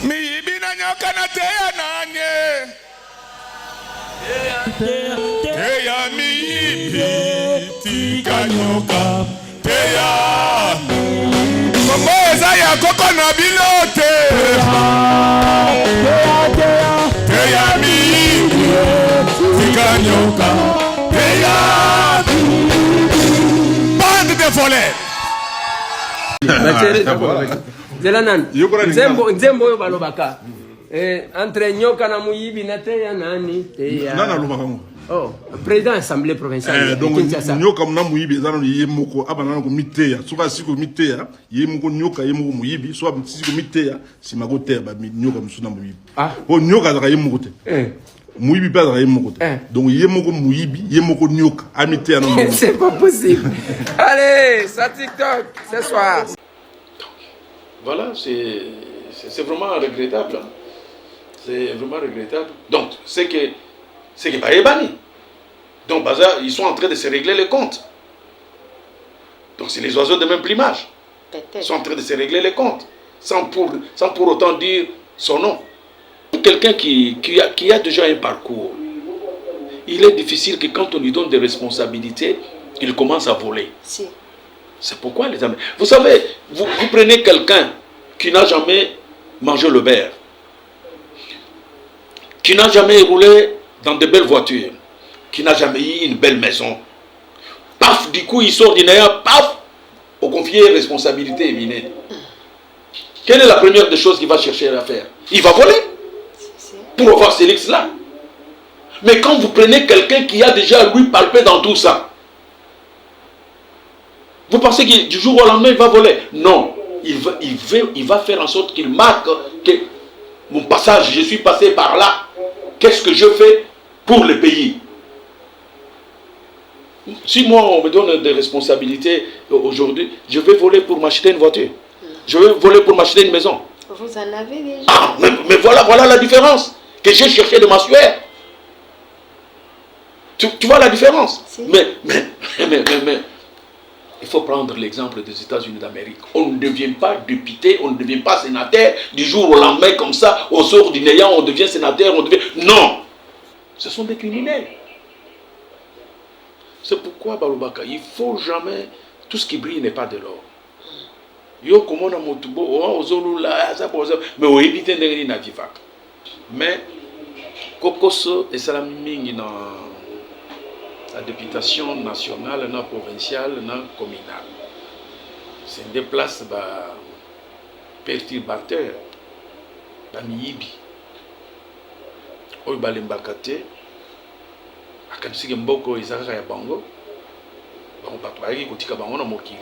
miyibi na nyoka na teya nanye teya miyibi tika nyoka teya kombo eza ya koko na bilote teya miyibi tika nyoka teya bande de volets. Nzembo yo balobaka entre nyoka na muyibi na teya nani teya nana lobaka ngo président assemblée provinciale donc nyoka na muyibi ezana ye moko abana ko miteya soka siko miteya ye moko nyoka ye moko muyibi so siko miteya sima ko teya ba nyoka musuna muyibi o nyoka za ye moko te muyibi ba za ye moko te donc ye moko muyibi ye moko nyoka amiteya na moko. C'est pas possible. Allez, ça TikTok ce soir. Voilà, c'est vraiment regrettable. Hein. C'est vraiment regrettable. Donc, c'est que Baïbani. Donc, Baza, ils sont en train de se régler les comptes. Donc, c'est les oiseaux de même plumage. Ils sont en train de se régler les comptes. Sans pour autant dire son nom. Quelqu'un qui a déjà un parcours, il est difficile que quand on lui donne des responsabilités, il commence à voler. Si. C'est pourquoi les amis. Vous savez, vous prenez quelqu'un qui n'a jamais mangé le beurre, qui n'a jamais roulé dans de belles voitures, qui n'a jamais eu une belle maison. Paf, du coup, il sort du néant, paf, on confie responsabilité éminente. Quelle est la première des choses qu'il va chercher à faire? Il va voler pour avoir ces luxes-là. Mais quand vous prenez quelqu'un qui a déjà lui palpé dans tout ça, vous pensez que du jour au lendemain, il va voler? Non. Il va faire en sorte qu'il marque que mon passage, je suis passé par là. Qu'est-ce que je fais pour le pays? Si moi, on me donne des responsabilités aujourd'hui, je vais voler pour m'acheter une voiture. Je vais voler pour m'acheter une maison. Vous en avez déjà. Ah, mais voilà la différence que j'ai cherché de m'assurer. Tu vois la différence? Si. Mais il faut prendre l'exemple des États-Unis d'Amérique. On ne devient pas député, on ne devient pas sénateur du jour au lendemain comme ça, on sort du néant, on devient sénateur, on devient... Non! Ce sont des criminels. C'est pourquoi, Balobaka, il ne faut jamais... Tout ce qui brille n'est pas de l'or. Yo komona motubo ozolula mais o éviter de na vivaka. Mais kokoso et salami mingi na la députation nationale, na provinciale, na communale. C'est des places perturbateurs, miyibi. Oyo balembaka te akanisiki mboko ezalaka ya bango. Bango bato bayaki kotika bango na mokili.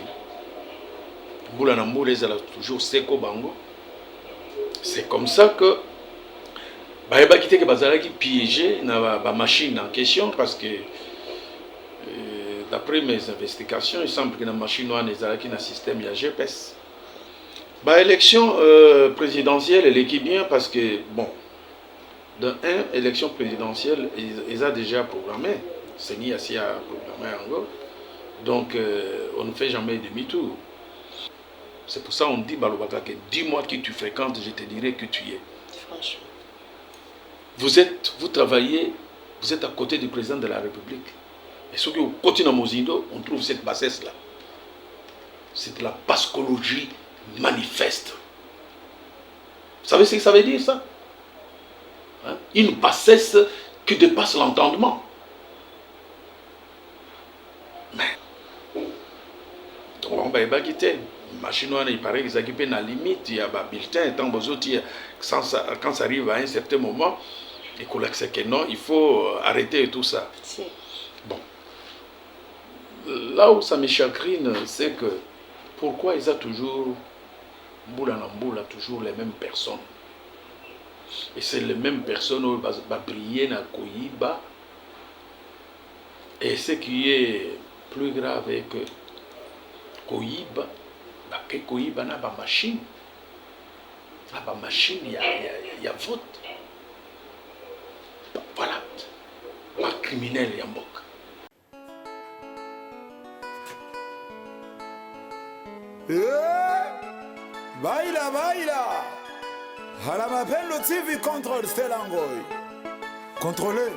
Mbula na mbula ezala toujours seko bango. C'est comme ça que bayebaki te ke bazalaki piégé na ba machine en question parce que d'après mes investigations, il semble que la machine noire n'est pas un système GPS. Élection présidentielle, elle est bien parce que, bon, dans une élection présidentielle, ils ont déjà programmé. C'est ni assez à programmer en gros. Donc, on ne fait jamais demi-tour. C'est pour ça qu'on dit, Balobata, que dis-moi qui tu fréquentes, je te dirai que tu es. Franchement. Vous travaillez, vous êtes à côté du président de la République. Et ce qui continue à Mozindo, on trouve cette bassesse-là. C'est de la pascologie manifeste. Vous savez ce que ça veut dire, ça? Hein? Une bassesse qui dépasse l'entendement. Mais, donc on va y quitter. Machine, il paraît qu'ils occupent la limite, il y a un bulletin, quand ça arrive à un certain moment, et qu'on accepte que non, il faut arrêter tout ça. Si. Bon. Là où ça me chagrine, c'est que pourquoi ils ont toujours, toujours les mêmes personnes. Et c'est les mêmes personnes qui vont briller dans Koyiba. Et ce qui est plus grave est que Koyiba, Koyiba n'a pas de machine. Il n'y a pas de machine, il y a vote. Voilà. Un criminel, il y a un moque. Baila, baila. À la Mapendo TV contrôle Stellangoy. Contrôlez.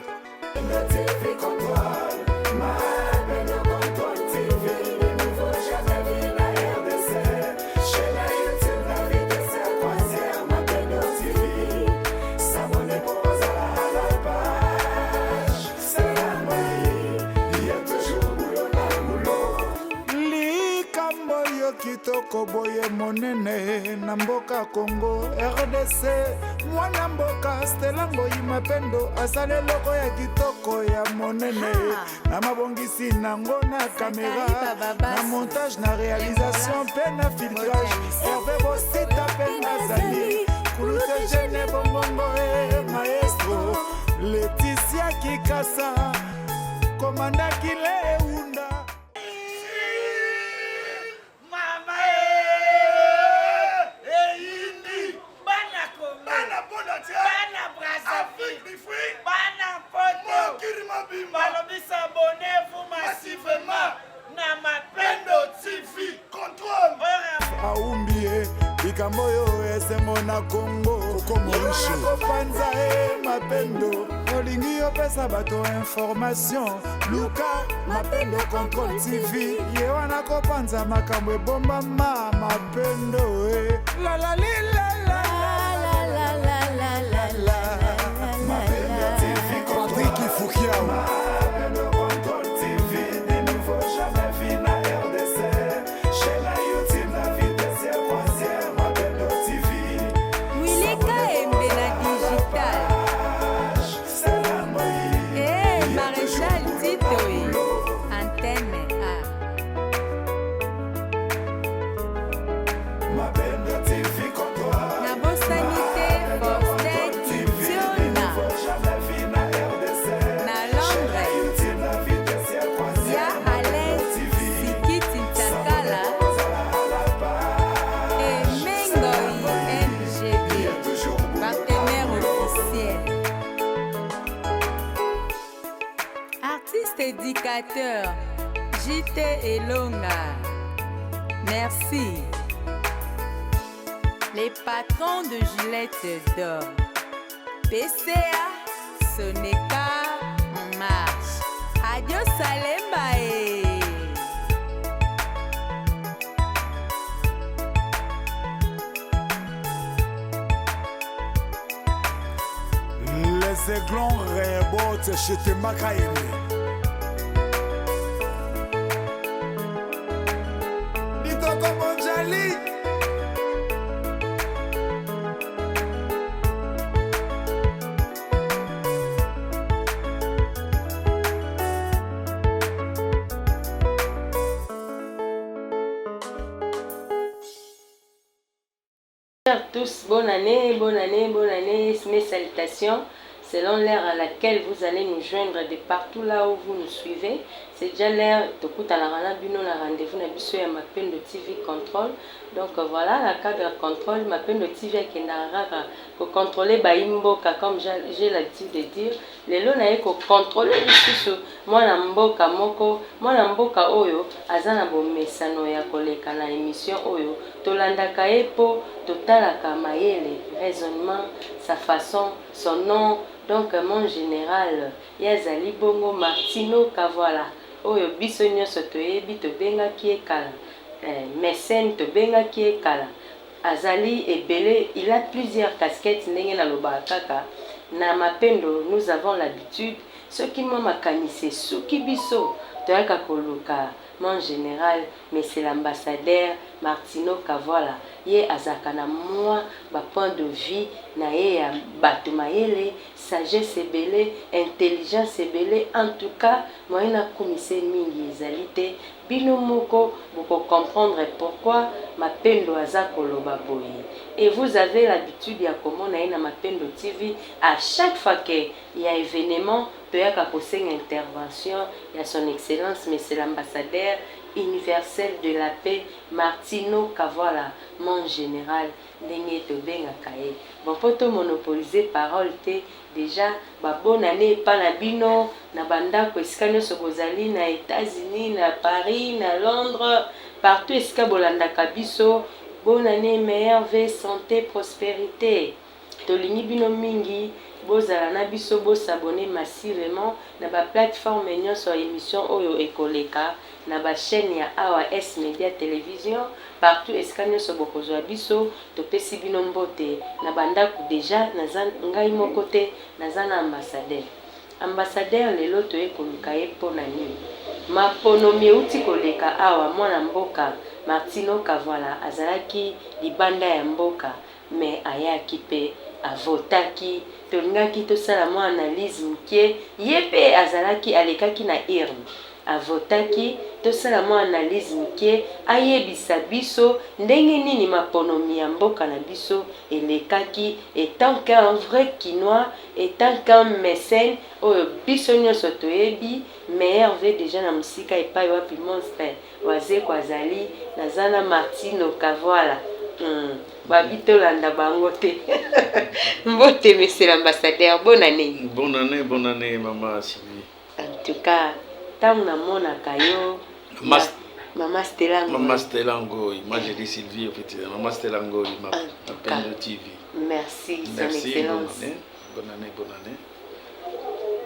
TV contrôle. Mapendo contrôle TV. Les nouveaux jamais vus la RDC. Chez la YouTube, la vitesse à croisière. Mapendo TV. S'abonnez-vous à la page. Stellangoy. Il y a toujours boulot na boulot. Likamboyo kitoko boye monene na mboka Congo RDC. Mwana mboka Stellangoy Mapendo asale loko ya kitoko ya monene na mabongisi nango na kamera na montage na réalisation pe na filtrage Hervé Bosita pe na zali kulute jene bombongo maestro Laetitia Kikasa komanda kile unda Abonnez-vous massivement na Mapendo TV contrôle. Aumbie ikamboyo esengo na Congo kopanza Mapendo olingi opesa bato information luka Mapendo contrôle TV ye wana kopanza makambo ebombama Mapendo la la li la la la la la la la la Mapendo TV Patrick Foukiao. Mapendo contrôle TV des nouveaux jamais vus na RDC. Chez la YouTube la vitesse à croisière Mapendo TV. Wilika Mbena digital. Maréchal Tito antenne A. Mapendo TV contrôle. Na bosanité Forster Tiziona. Na Londres. Ya Alain Sikiti Ntakala. Et Mengoy NGB. Partenaire officiel. Artiste éducateur, JT Elonga. Merci. Les patrons de Gillette d'Or. PCA, Soneka, en marche. Adios Salembae. Les aiglons rebotent chez tes Makaïmi. Ditoko Bonjali. Tous, bonne année, bonne année, bonne année. Mes salutations selon l'heure à laquelle vous allez nous joindre de partout là où vous nous suivez. C'est déjà l'heure de rendez-vous na biso ya Mapendo TV Control. Donc voilà, la cadre contrôle Mapendo TV akendaka ko contrôler baimboka comme j'ai l'habitude de dire. Lelo na ko contrôler lisusu mwana mboka moko, mwana mboka oyo azana bomesano ya koleka na émission oyo. Tolandaka epo totalaka mayele, raisonnement, sa façon, son nom. Donc mon général yazali bongo Martino Kavoala oyo biso nyonso toyebi tobengaki ekala mécène tobengaki ekala azali ebele. Il a plusieurs casquettes ndenge na lobaka kaka na Mapendo. Nous avons l'habitude soki mwa makanisi soki biso toyaka koluka mon général mais c'est l'ambassadeur Martino Kavoala ye azaka na moi ba point de vie na ye ya bato mayele, sagesse ebele, intelligence ebele. En tout cas moi na komise mingi ezali te bino moko boko comprendre pourquoi Mapendo aza koloba boye. Et vous avez l'habitude ya komona ye na Mapendo TV à chaque fois que il y a événement toyaka kosenga intervention ya son excellence monsieur l'ambassadeur universel de la paix Martino Kavoala, mon général ndenge tobengaka ye. Bon po to monopoliser parole te déjà ba bonne année pa na bino na bandako esika nyonso bozali na États-Unis, na Paris, na Londres, partout esika bolandaka biso. Bonne année, meilleure vie, santé, prospérité. tolingi bino mingi bozala na biso bosabone massivement na baplateforme nyonso ya émission oyo ekoleka na bachaîne ya awa S Media Télévision partout esika nyonso bokozwa biso topesi bino mbote na bandako deja naza ngai moko te naza na ambassadeur lelo toyekoluka ye mpo na nini maponomi euti koleka awa mwana mboka Martino Kavala azalaki libanda ya mboka me ayaki pe avotaki tolingaki tosala mwa analyse mukie ye pe azalaki alekaki na irme avotaki tosala mwa analyse mukie ayebisa biso ndenge nini maponomi ya mboka na biso elekaki étant qu'un vrai Kinois étant qu'un mécène oyo biso nyonso toyebi meilleur ve déjà na musika epai wapi monstre wazeko azali nazana Martino Kavala babi tolanda bango te mbote monsieur l'ambassadeur bonne année maman Sylvie. En tout cas tant na monaka yo Maman Stella Ngoy. Moi j'ai dit Sylvie, effectivement. Maman Stella Ngoy, ma peine de TV. Merci, son excellence. Bonne année.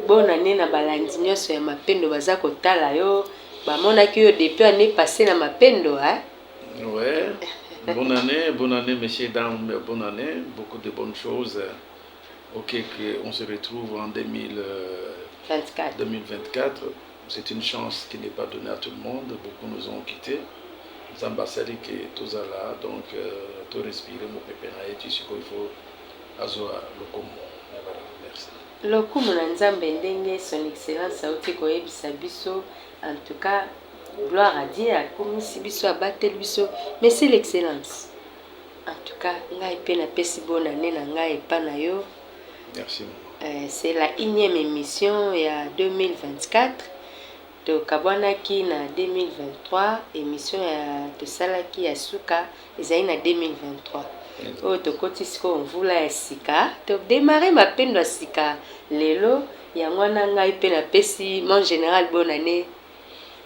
Bonne année na balandi nyonso ya mapendo baza kotala yo. Bamonaki yo depuis année passée na mapendo, hein? Ouais. Bonne année, messieurs, dames, bonne année. Beaucoup de bonnes choses. Ok, on se retrouve en 2024. C'est une chance qui n'est pas donnée à tout le monde. Beaucoup nous ont quittés. Les ambassadeurs qui sont là, donc tout respirer, mon pépé, il faut azoa lokomo. Merci. Lokomo na nzambe ndenge son excellence auti koyebisa biso. En tout cas, gloire à Dieu, akomisi biso abatel biso. Merci l'excellence. En tout cas, ngai pe na pesi bonne année na ngai epa na yo. Merci. C'est la 1e émission il y a 2024. To kabwanaki na 2023 émission ya tosalaki ya suka ezali na 2023. Oyo tokoti siko mvula ya sika to démarrer mapendo ya sika lelo yango na ngai pe na pesi mon général bonne année.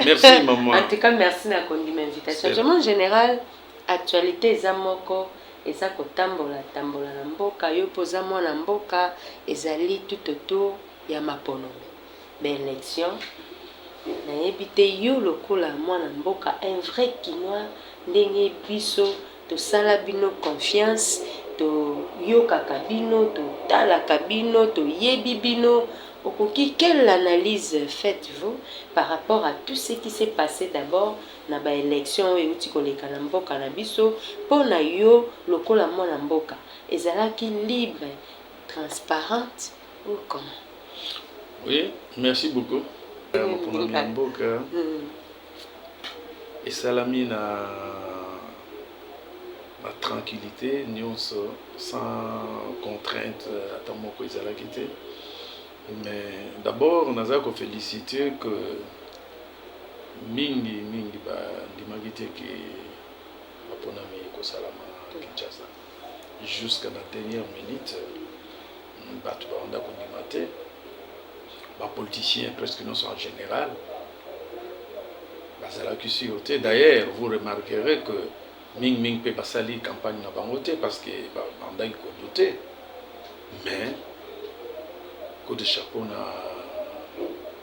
Merci maman. En tout cas merci na kondima invitation. Mon général actualité eza moko eza kotambola na mboka yo poza mwana mboka ezali tout autour ya maponomi. Élection nayebi te yo lokola mwana mboka un vrai Kinois ndenge biso tosala bino confiance to yokaka bino to talaka bino to yebi bino okoki quelle analyse faites-vous par rapport à tout ce qui s'est passé d'abord na ba élection oyo euti koleka na mboka na biso mpo na yo lokola mwana mboka ezalaki libre transparente ou comment? Oui, merci beaucoup. Pour mboka et salami na tranquillité nyonso sans contrainte ata moko ezalaki te. Mais d'abord naza ko féliciter que mingi bandimaki te ke baponami kosalama Kinshasa jusqu'à la dernière minute bato baonda kondima te. Les politiciens, presque non en général, d'ailleurs, vous remarquerez que Ming peut passer la campagne n'a pas voté parce que mandat il douté. Mais, coup de chapeau na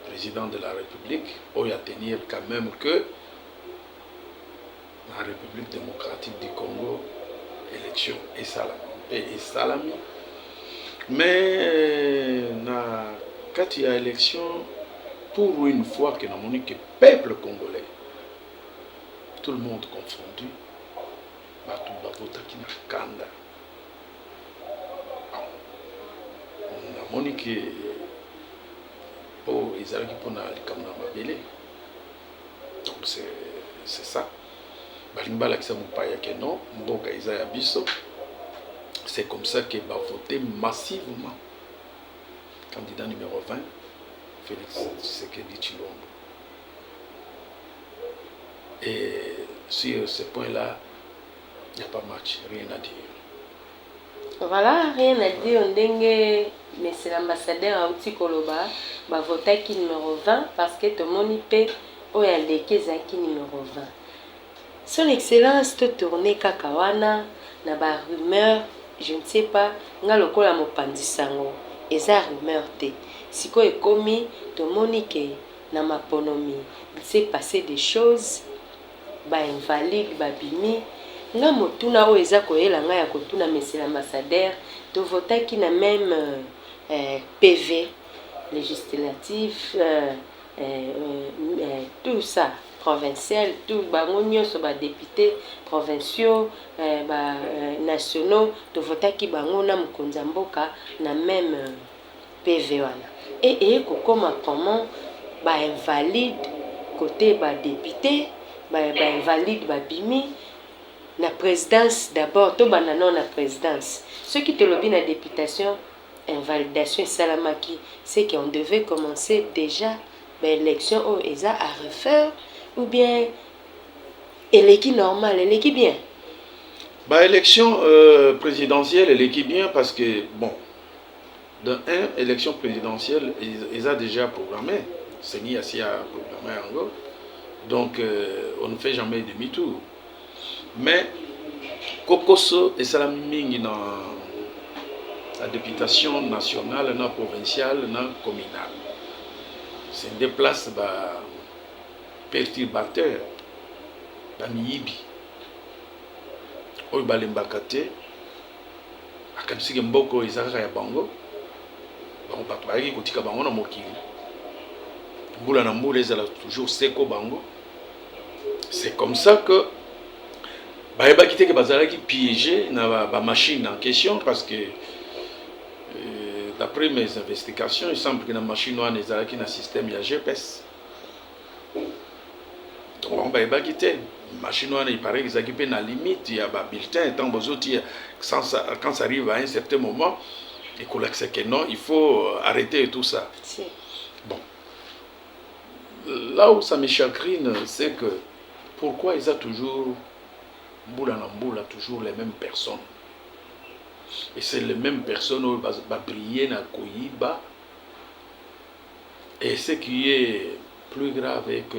président de la République, il y a tenir quand même que la République démocratique du Congo, élection et salami. Mais quand il y a élection, pour une fois que nous avons que le peuple congolais, tout le monde confondu, nous avons que ils arrivent pour les donc c'est ça. C'est comme ça qu'il va voter massivement. Candidat numéro 20, Félix Tshisekedi Tshilombo. Et sur ce point-là, il n'y a pas match, rien à dire. Voilà, rien à dire. Ndenge, monsieur l'ambassadeur Aouti Koloba, va voter qui numéro 20 parce que tout le monde peut qui numéro 20. Son excellence te tourner kakawana, na ba rumeur je ne sais pas nga lokola mopanzi sango eza rumeur te sikoyo ekomi tomoni ke na maponomi il s'est passé des choses invalide babimi nga motuna oyo eza koyela nga ya kotuna monsieur l'ambassadeur tovotaki na même PV législatif tout ça provincial, tout bango nyonso ba députés provinciaux nationaux to votaki bango na mokonza mboka na même PV wana et kokoma comment ba invalide côté ba député ba invalide ba bimi na présidence d'abord to banano na présidence ceux qui te lobby na députation invalidation salamaki c'est qu'on devait commencer déjà l'élection au ESA à refaire ou bien élection normale, élection bien. Élection présidentielle, élection bien parce que bon, dans élection présidentielle, ils ont déjà programmé, c'est ni assez à programmer en gros, donc on ne fait jamais demi-tour. Mais Kokoso et Salaming dans la députation nationale, non provinciale, non communale. C'est des places perturbateurs dans Miyibi. Oyo balembakate akamsike mboko izaka ya bango. Bango batwaki kotika bango na mokili. Mbula na mbula ezala toujours seko bango. C'est comme ça que bayebaki te ke bazalaki piégé na ba machine en question parce que d'après mes investigations, il semble que la machine noire n'est pas un système GPS. Donc on va y quitter. La machine noire, il paraît qu'ils ont la limite, il y a un bulletin, quand ça arrive à un certain moment, et qu'on l'accepte que non, il faut arrêter tout ça. Si. Bon. Là où ça me chagrine, c'est que pourquoi ils ont toujours, boula na boula, toujours les mêmes personnes. Et c'est les mêmes personnes qui vont briller dans Koyiba. Et ce qui est plus grave est que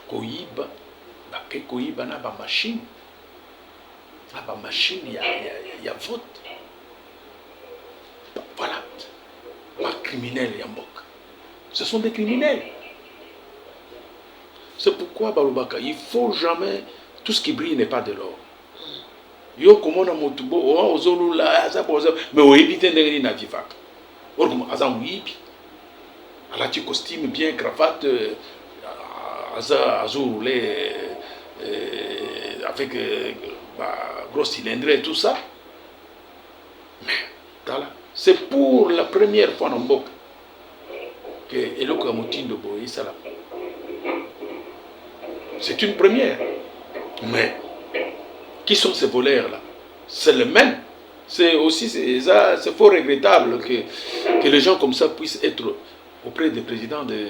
Koyiba n'a pas de machine. Il n'y a pas de machine, il y a vote. Voilà. Pas criminel, il y a moque. Ce sont des criminels. C'est pourquoi, Balobaka, il ne faut jamais. Tout ce qui brille n'est pas de l'or. Yo comment na motubo o ozolu la aza poza mais o ebite ndenge na vivaka or comme aza muibi ala ti costume bien cravate aza azurule avec gros cylindre et tout ça mais voilà c'est pour la première fois dans Mboka que eloko ya motindo boye sala c'est une première mais qui sont ces voleurs-là? C'est le même. C'est aussi, c'est fort regrettable que les gens comme ça puissent être auprès du président, de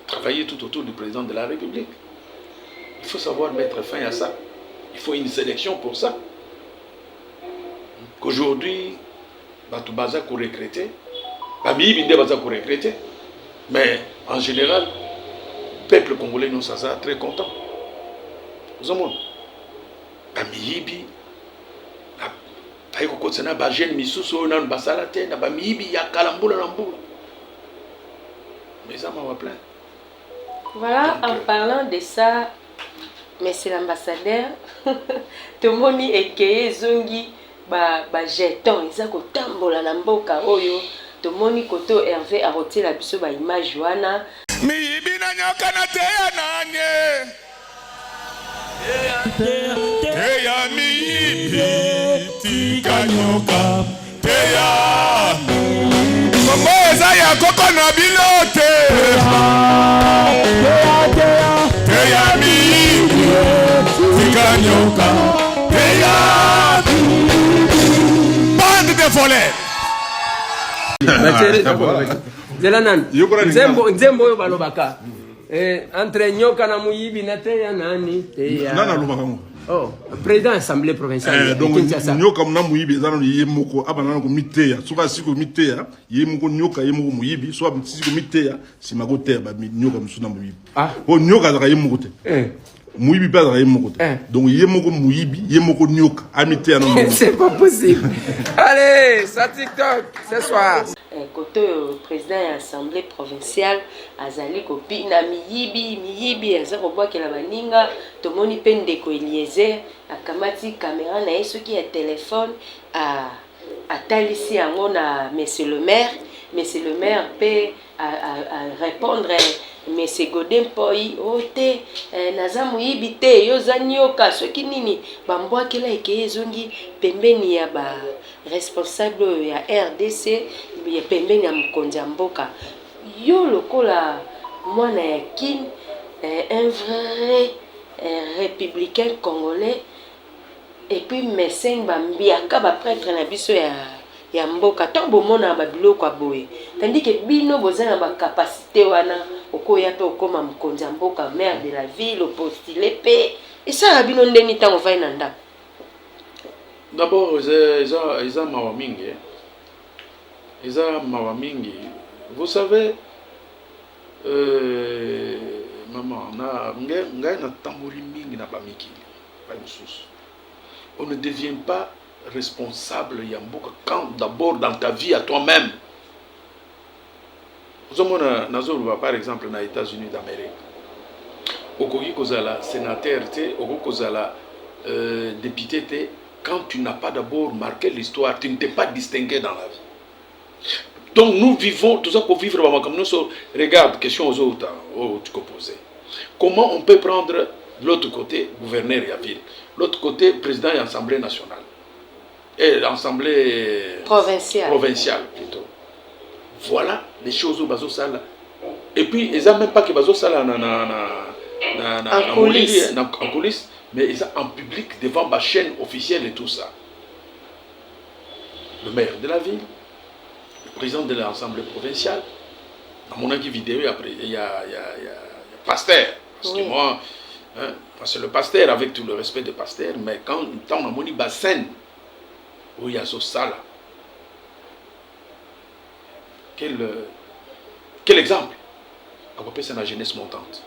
travailler tout autour du président de la République. Il faut savoir mettre fin à ça. Il faut une sélection pour ça. Qu'aujourd'hui, tout baza qu'on regrettait, mais en général, le peuple congolais nous ça très content. Vous avez Miyibi, na ba jeune misusu na basala te na ba miyibi ya kalambula na mbula. Mais ça m'a plein. Voilà, en parlant de ça, monsieur l'ambassadeur, tout le monde est zongi ba jeton, ils ont tambola na mboka oyo, tout le monde koto Hervé a roté la biso ba image wana. Miyibi na nyoka na te ya nanye. Teya miyibi tika nyoka teya Kongo eza ya koko na bilote teya miyibi tika nyoka teya bande de volets. Zelanan nzembo oyo balobaka entre nyoka na muyibi na teya nani teya nana lobaka ngo oh président assemblée provinciale donc nyoka na muyibi ezana ye moko abana ko miteya soka siko miteya ye moko nyoka ye moko muyibi so siko miteya sima ko terre ba nyoka musuna muyibi o nyoka za ye moko te Muibi pas dans mon côté. Donc yemoko muibi, yemoko nyoka, amité à non. C'est pas possible. Allez, ça TikTok ce soir. Côté président de l'Assemblée provinciale, Azali Kopi, na miyibi, Azali Koboa qui la baninga, Tomoni Pendeko Eliezer, Akamati caméra na yesu qui est téléphone, à Talisi Ango na Monsieur le maire peut répondre. Mais c'est Godin Poi, Ote, Nazamu Ibite, Yozanyoka, ce qui nini, Bamboa qui l'a été zongi, Pembeni ya ba responsable ya RDC, ya Pembeni ya Mkonjamboka. Yo lokola mwana ya kin, un vrai républicain congolais, et puis médecin Bambiaka, ba prêtre na biso ya mboka, tant bomona babilo kwa boye. Tandis que bino bozana ba capacité wana. Okoya pe okoma mkonza mboka maire de la ville opostile pe et ça rabino ndeni tango vai nanda. D'abord ils ont mawamingi. Ils ont mawamingi. Vous savez maman na ngai na tambori mingi na bamiki ba mususu. On ne devient pas responsable ya mboka quand d'abord dans ta vie à toi-même. Nous avons par exemple dans les États-Unis d'Amérique. Okoki kozala sénateur, okoki kozala député, quand tu n'as pas d'abord marqué l'histoire, tu ne t'es pas distingué dans la vie. Donc nous vivons, tout ça pour vivre comme nous. Regarde, question aux autres, tu posais. Comment on peut prendre de l'autre côté, gouverneur et la ville, l'autre côté, président et Assemblée nationale, et l'Assemblée provinciale plutôt. Voilà les choses au bazo sala. Et puis ils n'ont même pas que bazo sala en coulisses, mais ils sont en public devant ma chaîne officielle et tout ça. Le maire de la ville, le président de l'Assemblée provinciale, dans mon vidéo après il y a pasteur, parce que moi, parce que le pasteur avec tout le respect de pasteur, mais quand on a mon bassin où il y a ce sala. Quel exemple à copier ça dans la jeunesse montante?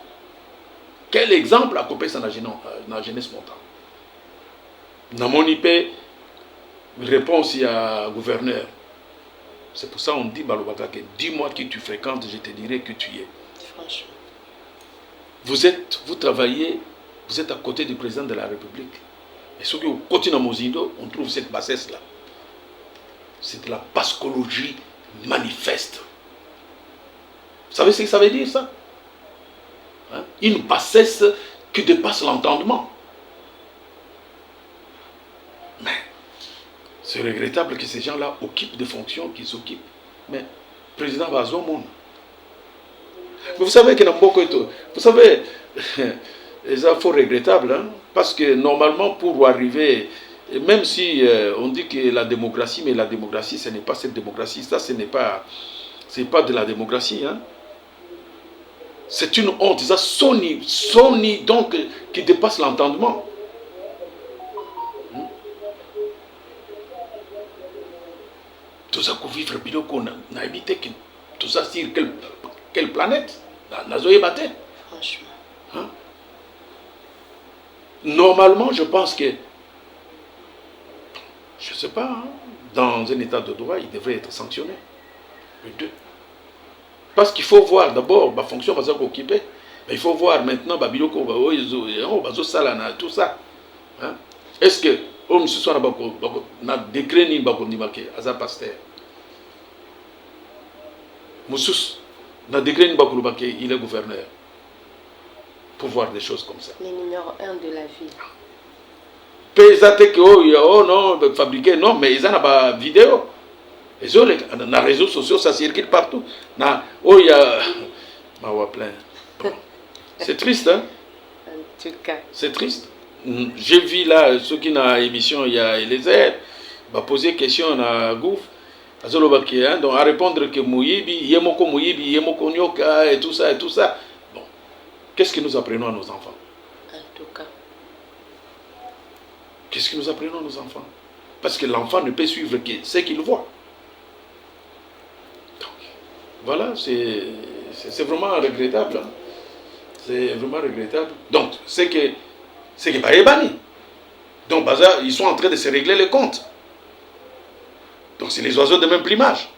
Quel exemple à copier ça dans la jeunesse montante? Dans mon IP, réponse il y a gouverneur. C'est pour ça qu'on dit Balobaka que dis-moi qui tu fréquentes, je te dirai que tu es. Franchement. Vous travaillez, vous êtes à côté du président de la République. Et ce que vous continuez à Mozindo, on trouve cette bassesse là. C'est de la pascologie manifeste. Vous savez ce que ça veut dire ça? Une bassesse qui dépasse l'entendement. Mais c'est regrettable que ces gens-là occupent des fonctions qu'ils occupent. Mais le président va à son monde. Mais vous savez qu'il y a beaucoup de... Vous savez, c'est fort regrettable, parce que normalement pour arriver... Même si on dit que la démocratie, mais la démocratie, ce n'est pas cette démocratie, ça, ce n'est pas de la démocratie. C'est une honte, ça, Sony donc, qui dépasse l'entendement. Tout ça qu'on vivre, qu'on a habité, tout ça sur quelle planète? Franchement. Normalement, je pense que je ne sais pas, dans un état de droit, il devrait être sanctionné. Les deux. Parce qu'il faut voir d'abord la fonction va s'occuper. Il faut voir maintenant tout ça. Est-ce que on se soit na décret ni bakondimake aza pasteur. Moussous na décret ni bakolubake il est gouverneur. Pour voir des choses comme ça. Le numéro 1 de la ville. Pesate que oh non fabriquer non mais ils en ont pas vidéo. Les autres dans les réseaux sociaux ça circule partout. Na il y a plein. C'est triste hein. En tout cas. C'est triste. J'ai vu là ceux qui dans l'émission il y a Eliezer va poser question à Gouf azolobaki hein donc à répondre que Moyibi yemoko nyoka et tout ça. Bon. Qu'est-ce que nous apprenons à nos enfants? En tout cas. Qu'est-ce que nous apprenons à nos enfants? Parce que l'enfant ne peut suivre que ce qu'il voit. Donc, voilà, c'est vraiment regrettable. Hein? C'est vraiment regrettable. Donc, c'est que Baébani. Donc, Baza, ils sont en train de se régler les comptes. Donc, c'est les oiseaux de même plumage.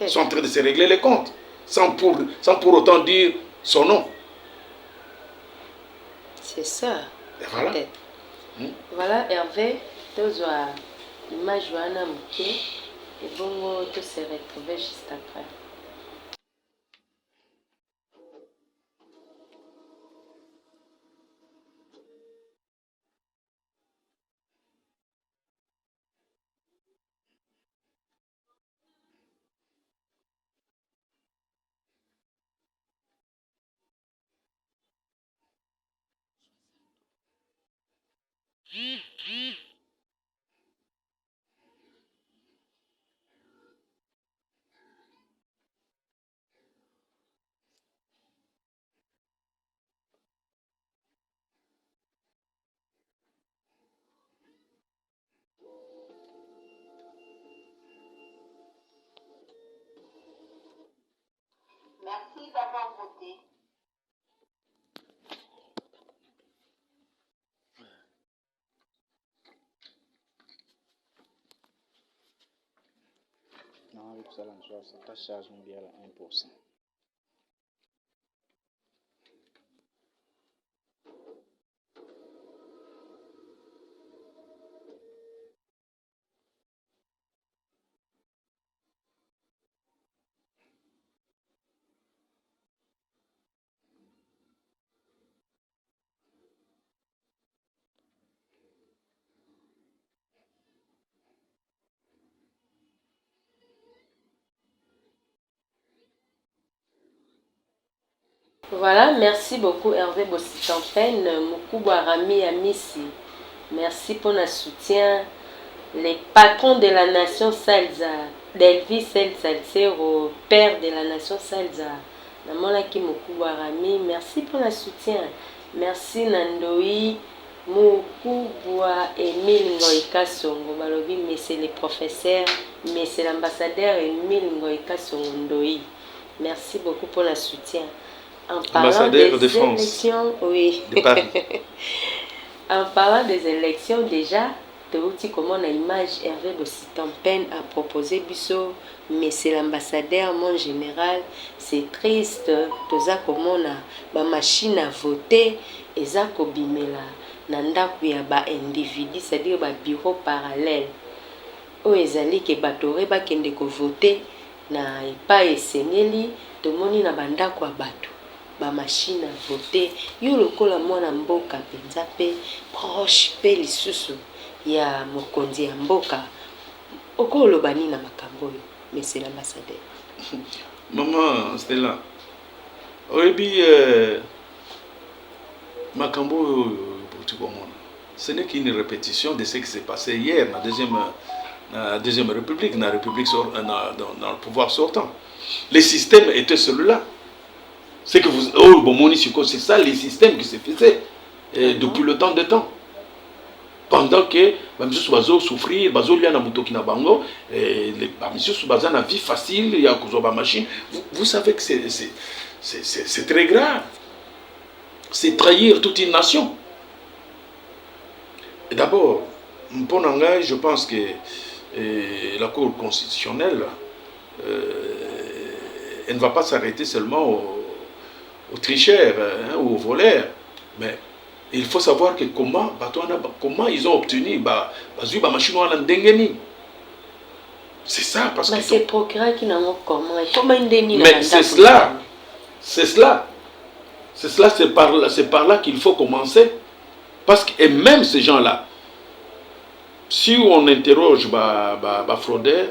Ils sont en train de se régler les comptes. Sans pour autant dire son nom. C'est ça. Et voilà. Voilà, Hervé, tozwa image wana muke et bongo to se retrouver juste après. Merci d'avoir voté. Non, avec ça, ça charge bien à 1%. Voilà, merci beaucoup Hervé Bossitampen, Moukouba Rami Amissi. Merci pour notre soutien. Les patrons de la nation Salza, Delvis El Salcero, père de la nation Salza. Namonaki Moukouba Rami, merci pour notre soutien. Merci Nandoi, Moukouba Emile Ngoïka Songo, Balobi, monsieur le professeur, monsieur l'ambassadeur Emile Ngoïka Songo. Merci beaucoup pour notre soutien. En parlant des élections, oui. De Paris. En parlant des élections, déjà, Théouti, comment l'image Hervé Bossitampen a proposé Bisso, mais c'est l'ambassadeur, mon général, c'est triste. Toza comment la machine à voter, et ça kobimela, nanda kuya ba individu, c'est-à-dire ba bureau parallèle. O ezali ke batore ba kende ko voter na pas esengeli, tomoni na banda kwa bato. Ba machine à voter yo lokola mwana mboka penza pe proche pe lisusu ya mokonzi ya mboka okolo bani na makambo yo monsieur l'ambassadeur. Maman Stella oyebi makambo ce n'est qu'une répétition de ce qui s'est passé hier dans la deuxième république, dans la république dans le pouvoir sortant. Le système était celui-là. C'est que vous... Oh, bon, c'est ça les systèmes qui se faisaient depuis le temps de temps. Pendant que Bamisus Bazo souffrir, Bazo Liana Mutoki na Bango, Bamisus Bazo na vie facile, il y a Kuzoba machine. Vous savez que c'est très grave. C'est trahir toute une nation. Et d'abord, Mponanga, je pense que la Cour constitutionnelle, elle ne va pas s'arrêter seulement aux tricheurs ou aux voleurs, mais il faut savoir que comment ils ont obtenu c'est ça parce que c'est procureur qui n'a pas comment mais c'est cela c'est par là qu'il faut commencer parce que et même ces gens-là, si on interroge fraudeurs,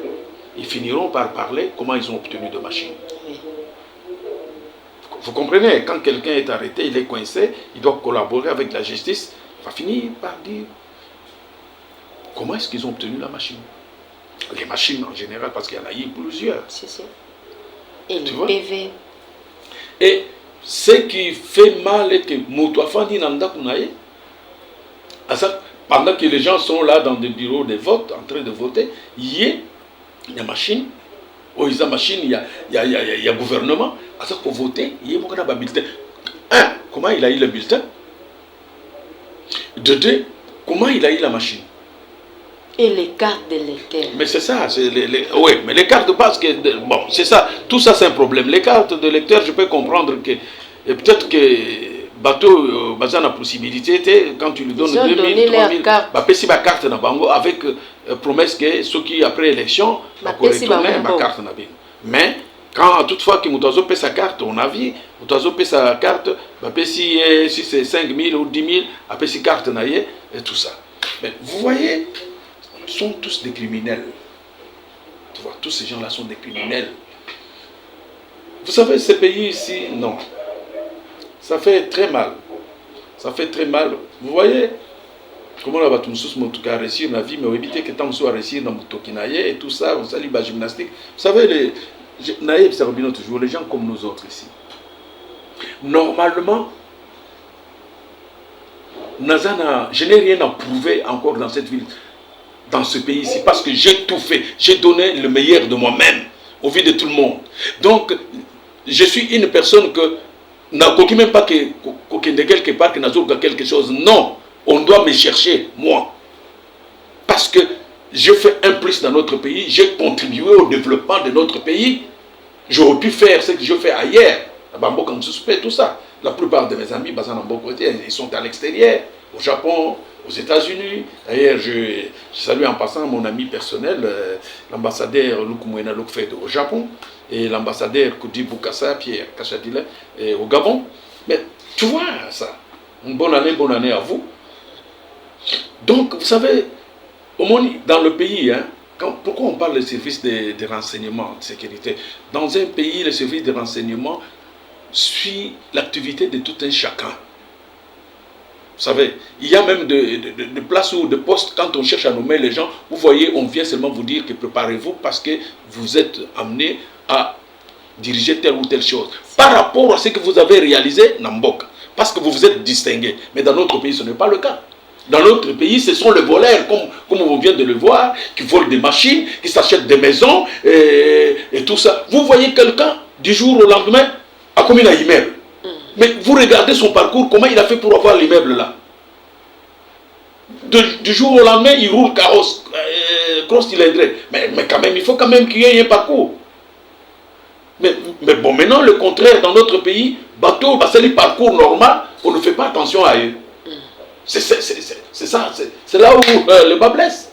ils finiront par parler comment ils ont obtenu de machines. Oui. Vous comprenez, quand quelqu'un est arrêté, il est coincé, il doit collaborer avec la justice, il va finir par dire comment est-ce qu'ils ont obtenu la machine. Les machines en général, parce qu'il y en a eu plusieurs. C'est ça. Et le PV. Et ce qui fait mal est que pendant que les gens sont là dans des bureaux de vote, en train de voter, il y a des machines. Oh, il y a machine, il y a gouvernement. Pour voter, il y a beaucoup de bulletins. Un, comment il a eu le bulletin? De deux, comment il a eu la machine? Et les cartes de lecteur. Mais c'est ça, oui, mais les cartes de base, bon, c'est ça, tout ça c'est un problème. Les cartes de lecteur, je peux comprendre que peut-être que bateau, a la possibilité, quand tu lui donnes 2000, 3000, si ma carte na bango avec promesse que ceux qui après élection, pour retourner ma carte na bango. Mais quand toutefois que Moutazo paie sa carte, on a vu, Moutazo paie sa carte, si c'est 5 000 ou 10 000, après si carte na et tout ça. Mais vous voyez, sont tous des criminels. Tu vois, tous ces gens-là sont des criminels. Vous savez, ces pays ici, non. Ça fait très mal. Ça fait très mal. Vous voyez, comment on va tout réussir dans la vie, mais éviter que tant soit réussir dans le et tout ça, on salue la gymnastique. Vous savez, toujours les gens comme nous autres ici. Normalement, je n'ai rien à prouver encore dans cette ville, dans ce pays ici, parce que j'ai tout fait. J'ai donné le meilleur de moi-même au vu de tout le monde. Donc, je suis une personne que n'a même pas que quelque part que n'a quelque chose. Non, on doit me chercher, moi. Parce que je fais un plus dans notre pays, j'ai contribué au développement de notre pays. J'aurais pu faire ce que je fais ailleurs. Tout ça. La plupart de mes amis, ils sont à l'extérieur, au Japon, aux États-Unis. D'ailleurs, je salue en passant mon ami personnel, l'ambassadeur Lukumwena Lukfedo au Japon, et l'ambassadeur Koudi Boukassa, Pierre Kachadile, au Gabon. Mais tu vois ça. Une bonne année à vous. Donc, vous savez, dans le pays, hein, pourquoi on parle des services de renseignement, de sécurité? Dans un pays, le service de renseignement suit l'activité de tout un chacun. Vous savez, il y a même de places ou de postes, quand on cherche à nommer les gens, vous voyez, on vient seulement vous dire que préparez-vous parce que vous êtes amené à diriger telle ou telle chose. Par rapport à ce que vous avez réalisé, Nambok, parce que vous vous êtes distingué. Mais dans notre pays, ce n'est pas le cas. Dans notre pays, ce sont les voleurs, comme on vient de le voir, qui volent des machines, qui s'achètent des maisons et tout ça. Vous voyez quelqu'un, du jour au lendemain, a commis un immeuble. Mais vous regardez son parcours, comment il a fait pour avoir l'immeuble là. Du jour au lendemain, il roule carrosse, cross cylindrée. Mais quand même, il faut quand même qu'il y ait un parcours. Mais bon, maintenant, le contraire, dans notre pays, bateau, c'est le parcours normal, on ne fait pas attention à eux. C'est ça, c'est là où le bas blesse.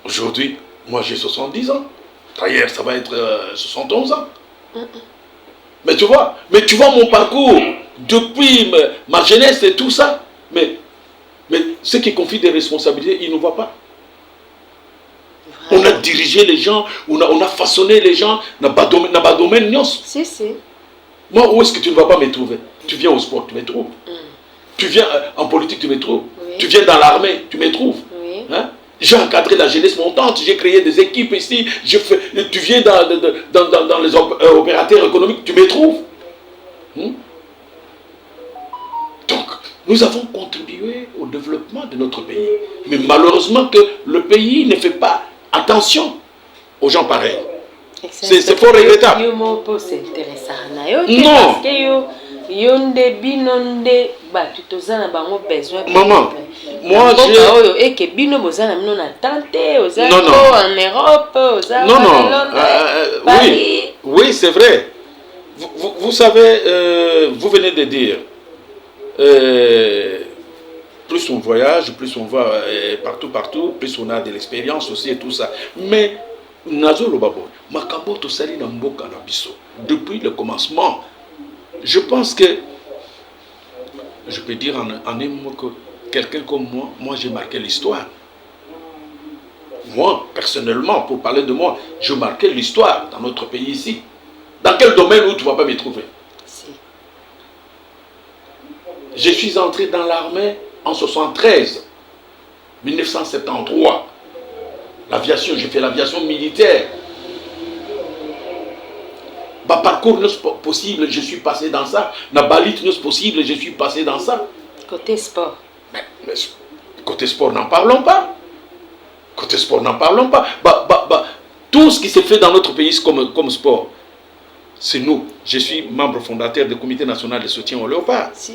Aujourd'hui, moi j'ai 70 ans. D'ailleurs, ça va être 71 ans. Mais tu vois mon parcours depuis ma jeunesse et tout ça. Mais ceux qui confient des responsabilités, ils ne voient pas. On a dirigé les gens, on a façonné les gens, n'a pas domaine. Si. Moi, où est-ce que tu ne vas pas me trouver? Tu viens au sport, tu me trouves. Tu viens en politique, tu me trouves. Oui. Tu viens dans l'armée, tu me trouves. Oui. Hein? J'ai encadré la jeunesse montante, j'ai créé des équipes ici. Tu viens dans les opérateurs économiques, tu me trouves. Donc, nous avons contribué au développement de notre pays. Mais malheureusement que le pays ne fait pas attention aux gens pareils. C'est fort regrettable. Non. Maman, moi j'ai... Non. Oui, c'est vrai. Vous savez, vous venez de dire, plus on voyage, plus on va partout, plus on a de l'expérience aussi et tout ça. Mais, depuis le commencement, je pense que, je peux dire en un mot que quelqu'un comme moi j'ai marqué l'histoire. Moi, personnellement, pour parler de moi, je marquais l'histoire dans notre pays ici. Dans quel domaine où tu ne vas pas me trouver? Si. Je suis entré dans l'armée en 1973. L'aviation, j'ai fait l'aviation militaire. Ma parcours n'est pas possible, je suis passé dans ça. Ma balite n'est pas possible, je suis passé dans ça. Côté sport. Mais côté sport, n'en parlons pas. Côté sport, n'en parlons pas. Tout ce qui s'est fait dans notre pays comme sport, c'est nous. Je suis membre fondateur du Comité national de soutien au léopard. Si.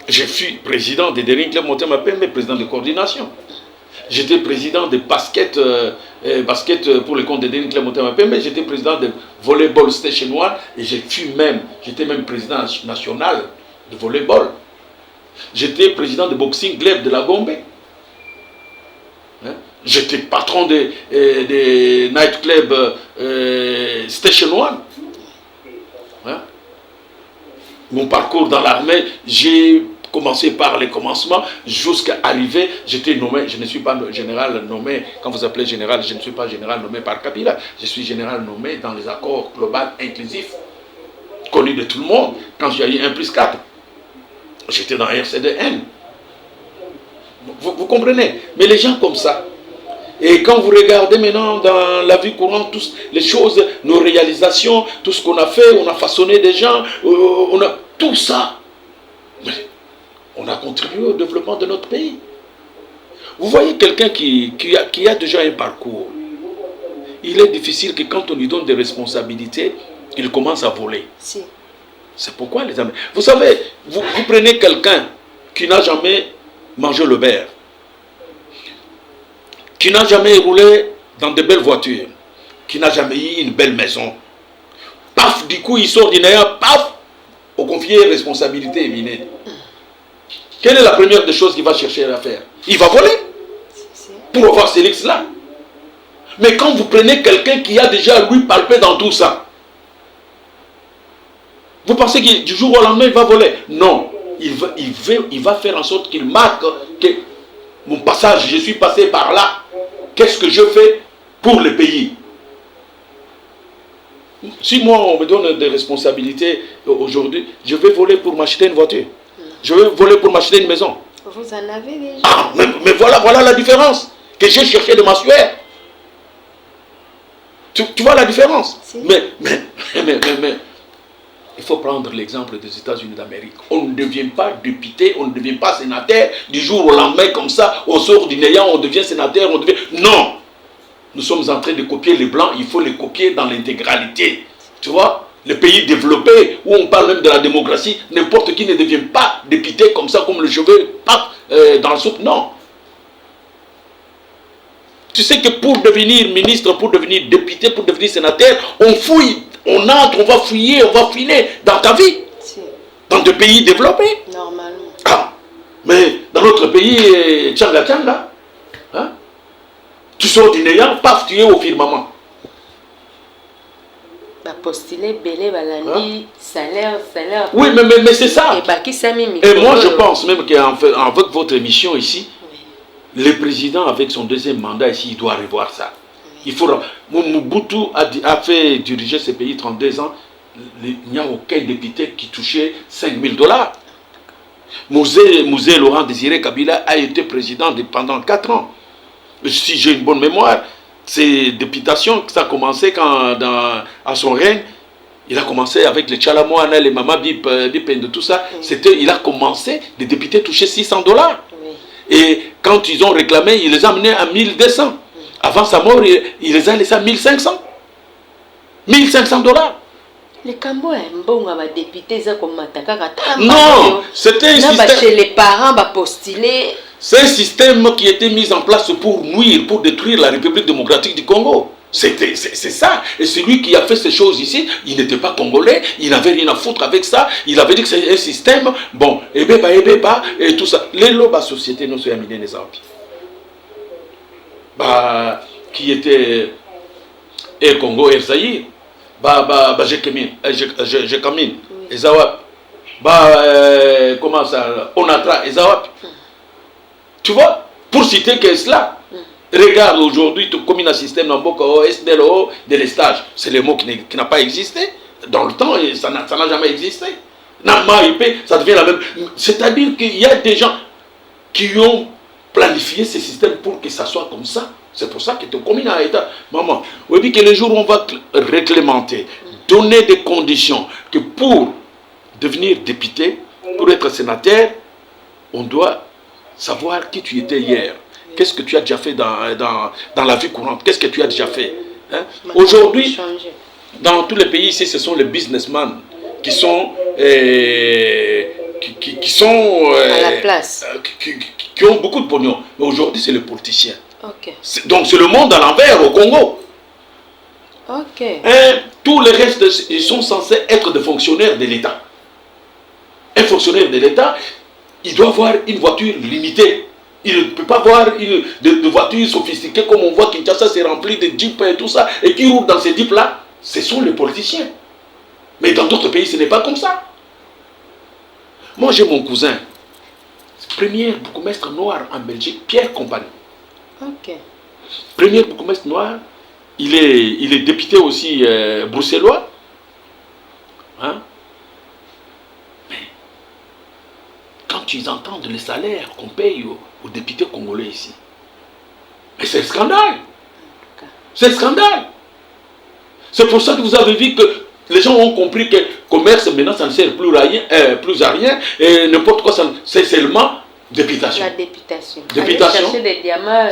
Je suis président des Dering Club Motema Pembe, président de coordination. J'étais président de basket pour le compte des Dering Club Motema Pembe. J'étais président de volleyball Station One et j'étais même président national de volleyball. J'étais président de boxing club de la Gombe. Hein? J'étais patron des night club Station One. Hein? Mon parcours dans l'armée, j'ai commencé par les commencements jusqu'à arriver. J'étais nommé, je ne suis pas général nommé, quand vous appelez général, je ne suis pas général nommé par Kabila. Je suis général nommé dans les accords globaux inclusifs, connus de tout le monde, quand il y a eu 1+4. J'étais dans RCDN. Vous comprenez? Mais les gens comme ça, et quand vous regardez maintenant dans la vie courante, toutes les choses, nos réalisations, tout ce qu'on a fait, on a façonné des gens, on a tout ça. Mais on a contribué au développement de notre pays. Vous voyez quelqu'un qui a déjà un parcours. Il est difficile que quand on lui donne des responsabilités, il commence à voler. Si. C'est pourquoi les amis. Vous savez, vous prenez quelqu'un qui n'a jamais mangé le beurre, qui n'a jamais roulé dans de belles voitures, qui n'a jamais eu une belle maison. Paf, du coup, il sort du néant, paf, on confie une responsabilité éminente. Quelle est la première des choses qu'il va chercher à faire? Il va voler pour avoir ces luxes-là. Mais quand vous prenez quelqu'un qui a déjà, lui, palpé dans tout ça, vous pensez que du jour au lendemain, il va voler? Non. Il va faire en sorte qu'il marque que mon passage, je suis passé par là. Qu'est-ce que je fais pour le pays? Si moi, on me donne des responsabilités aujourd'hui, je vais voler pour m'acheter une voiture. Je vais voler pour m'acheter une maison. Vous en avez déjà. Ah, mais voilà la différence que j'ai cherché de m'assurer. Tu vois la différence? Si. Mais il faut prendre l'exemple des États-Unis d'Amérique. On ne devient pas député, on ne devient pas sénateur du jour au lendemain comme ça, on sort du néant, on devient sénateur, on devient... Non! Nous sommes en train de copier les Blancs, il faut les copier dans l'intégralité. Tu vois? Les pays développés, où on parle même de la démocratie, n'importe qui ne devient pas député comme ça, comme le cheveu, dans la soupe, non. Tu sais que pour devenir ministre, pour devenir député, pour devenir sénateur, on fouille. On entre, on va fouiller, on va filer dans ta vie. Si. Dans des pays développés. Normalement. Ah, mais dans notre pays, tchanga, hein? Tu sors du néant, paf, tu es au firmament. Postuler, belé, balandi, salaire. Oui, mais c'est ça. Et moi, je pense même qu'avec votre émission ici, oui, le président, avec son deuxième mandat ici, il doit revoir ça. Il faudra. Mobutu a fait diriger ce pays 32 ans. Il n'y a aucun député qui touchait $5,000. Mouzé Laurent Désiré Kabila a été président pendant 4 ans. Si j'ai une bonne mémoire, ces députations, ça a commencé à son règne. Il a commencé avec les Tchalamoana, les Mama Bip, de tout ça. Il a commencé, les députés touchaient $600. Et quand ils ont réclamé, il les a amenés à 1200. Avant sa mort, il les a laissés à 1500. $1,500. Les Cambo est bon à député, ça comme non, c'était un système. Chez les parents, postuler. C'est un système qui était mis en place pour nuire, pour détruire la République démocratique du Congo. C'est ça. Et celui qui a fait ces choses ici, il n'était pas congolais, il n'avait rien à foutre avec ça. Il avait dit que c'est un système, bon, et tout ça. Les lobes à société nous sont amenés les empires. Qui était et Congo et Zaïre, je camine, et Zawap, comment ça, Onatra et Zawap. Tu vois, pour citer que cela, regarde aujourd'hui, comme il y a un système dans Boko, SDLO, de l'estage, c'est le mot qui n'a pas existé dans le temps, et ça n'a jamais existé. Ça devient la même. C'est-à-dire qu'il y a des gens qui ont planifié ce système pour que ça soit comme ça. C'est pour ça que tu communes à l'État. Maman, vous dites que le jour où on va réglementer, donner des conditions, que pour devenir député, pour être sénateur, on doit savoir qui tu étais hier. Qu'est-ce que tu as déjà fait dans la vie courante? Qu'est-ce que tu as déjà fait, hein? Aujourd'hui, dans tous les pays ici, ce sont les businessmen qui sont qui sont à la place, qui ont beaucoup de pognon. Mais aujourd'hui, c'est les politiciens. Ok. Donc c'est le monde à l'envers au Congo. Ok. Et tous les restes, ils sont censés être des fonctionnaires de l'État. Un fonctionnaire de l'État, il doit avoir une voiture limitée. Il ne peut pas avoir de voitures sophistiquées comme on voit Kinshasa c'est rempli de jeeps et tout ça. Et qui roulent dans ces jeeps-là, ce sont les politiciens. Mais dans d'autres pays, ce n'est pas comme ça. Moi, j'ai mon cousin, premier bourgmestre noir en Belgique, Pierre Compagnie. Ok. Premier bourgmestre noir, il est député aussi bruxellois. Hein? Mais quand ils entendent les salaires qu'on paye aux députés congolais ici, mais c'est un scandale. C'est un scandale. C'est pour ça que vous avez vu que les gens ont compris que le commerce, maintenant, ça ne sert plus à rien, et n'importe quoi, c'est seulement députation. La députation. Députation. Aller chercher des diamants,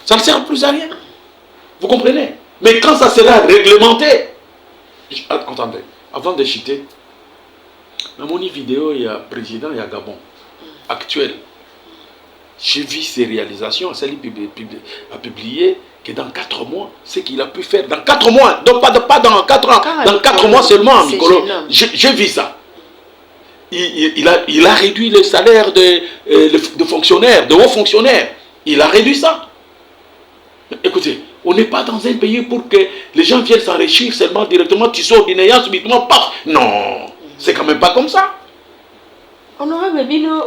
ça ne sert plus à rien. Vous comprenez? Mais quand ça sera réglementé, attendez, avant de chuter, dans mon vidéo, il y a président, il y a Gabon, actuel. J'ai vu ses réalisations, celle a publié que dans 4 mois, ce qu'il a pu faire, dans 4 mois, donc pas dans 4 ans, dans 4 mois seulement, Nicolo, j'ai vu ça. Il a réduit les salaires de fonctionnaires, de hauts fonctionnaires. Il a réduit ça. Écoutez, on n'est pas dans un pays pour que les gens viennent s'enrichir seulement directement, tu sors d'une ayant subitement, paf. Non, c'est quand même pas comme ça. Honorable Bino,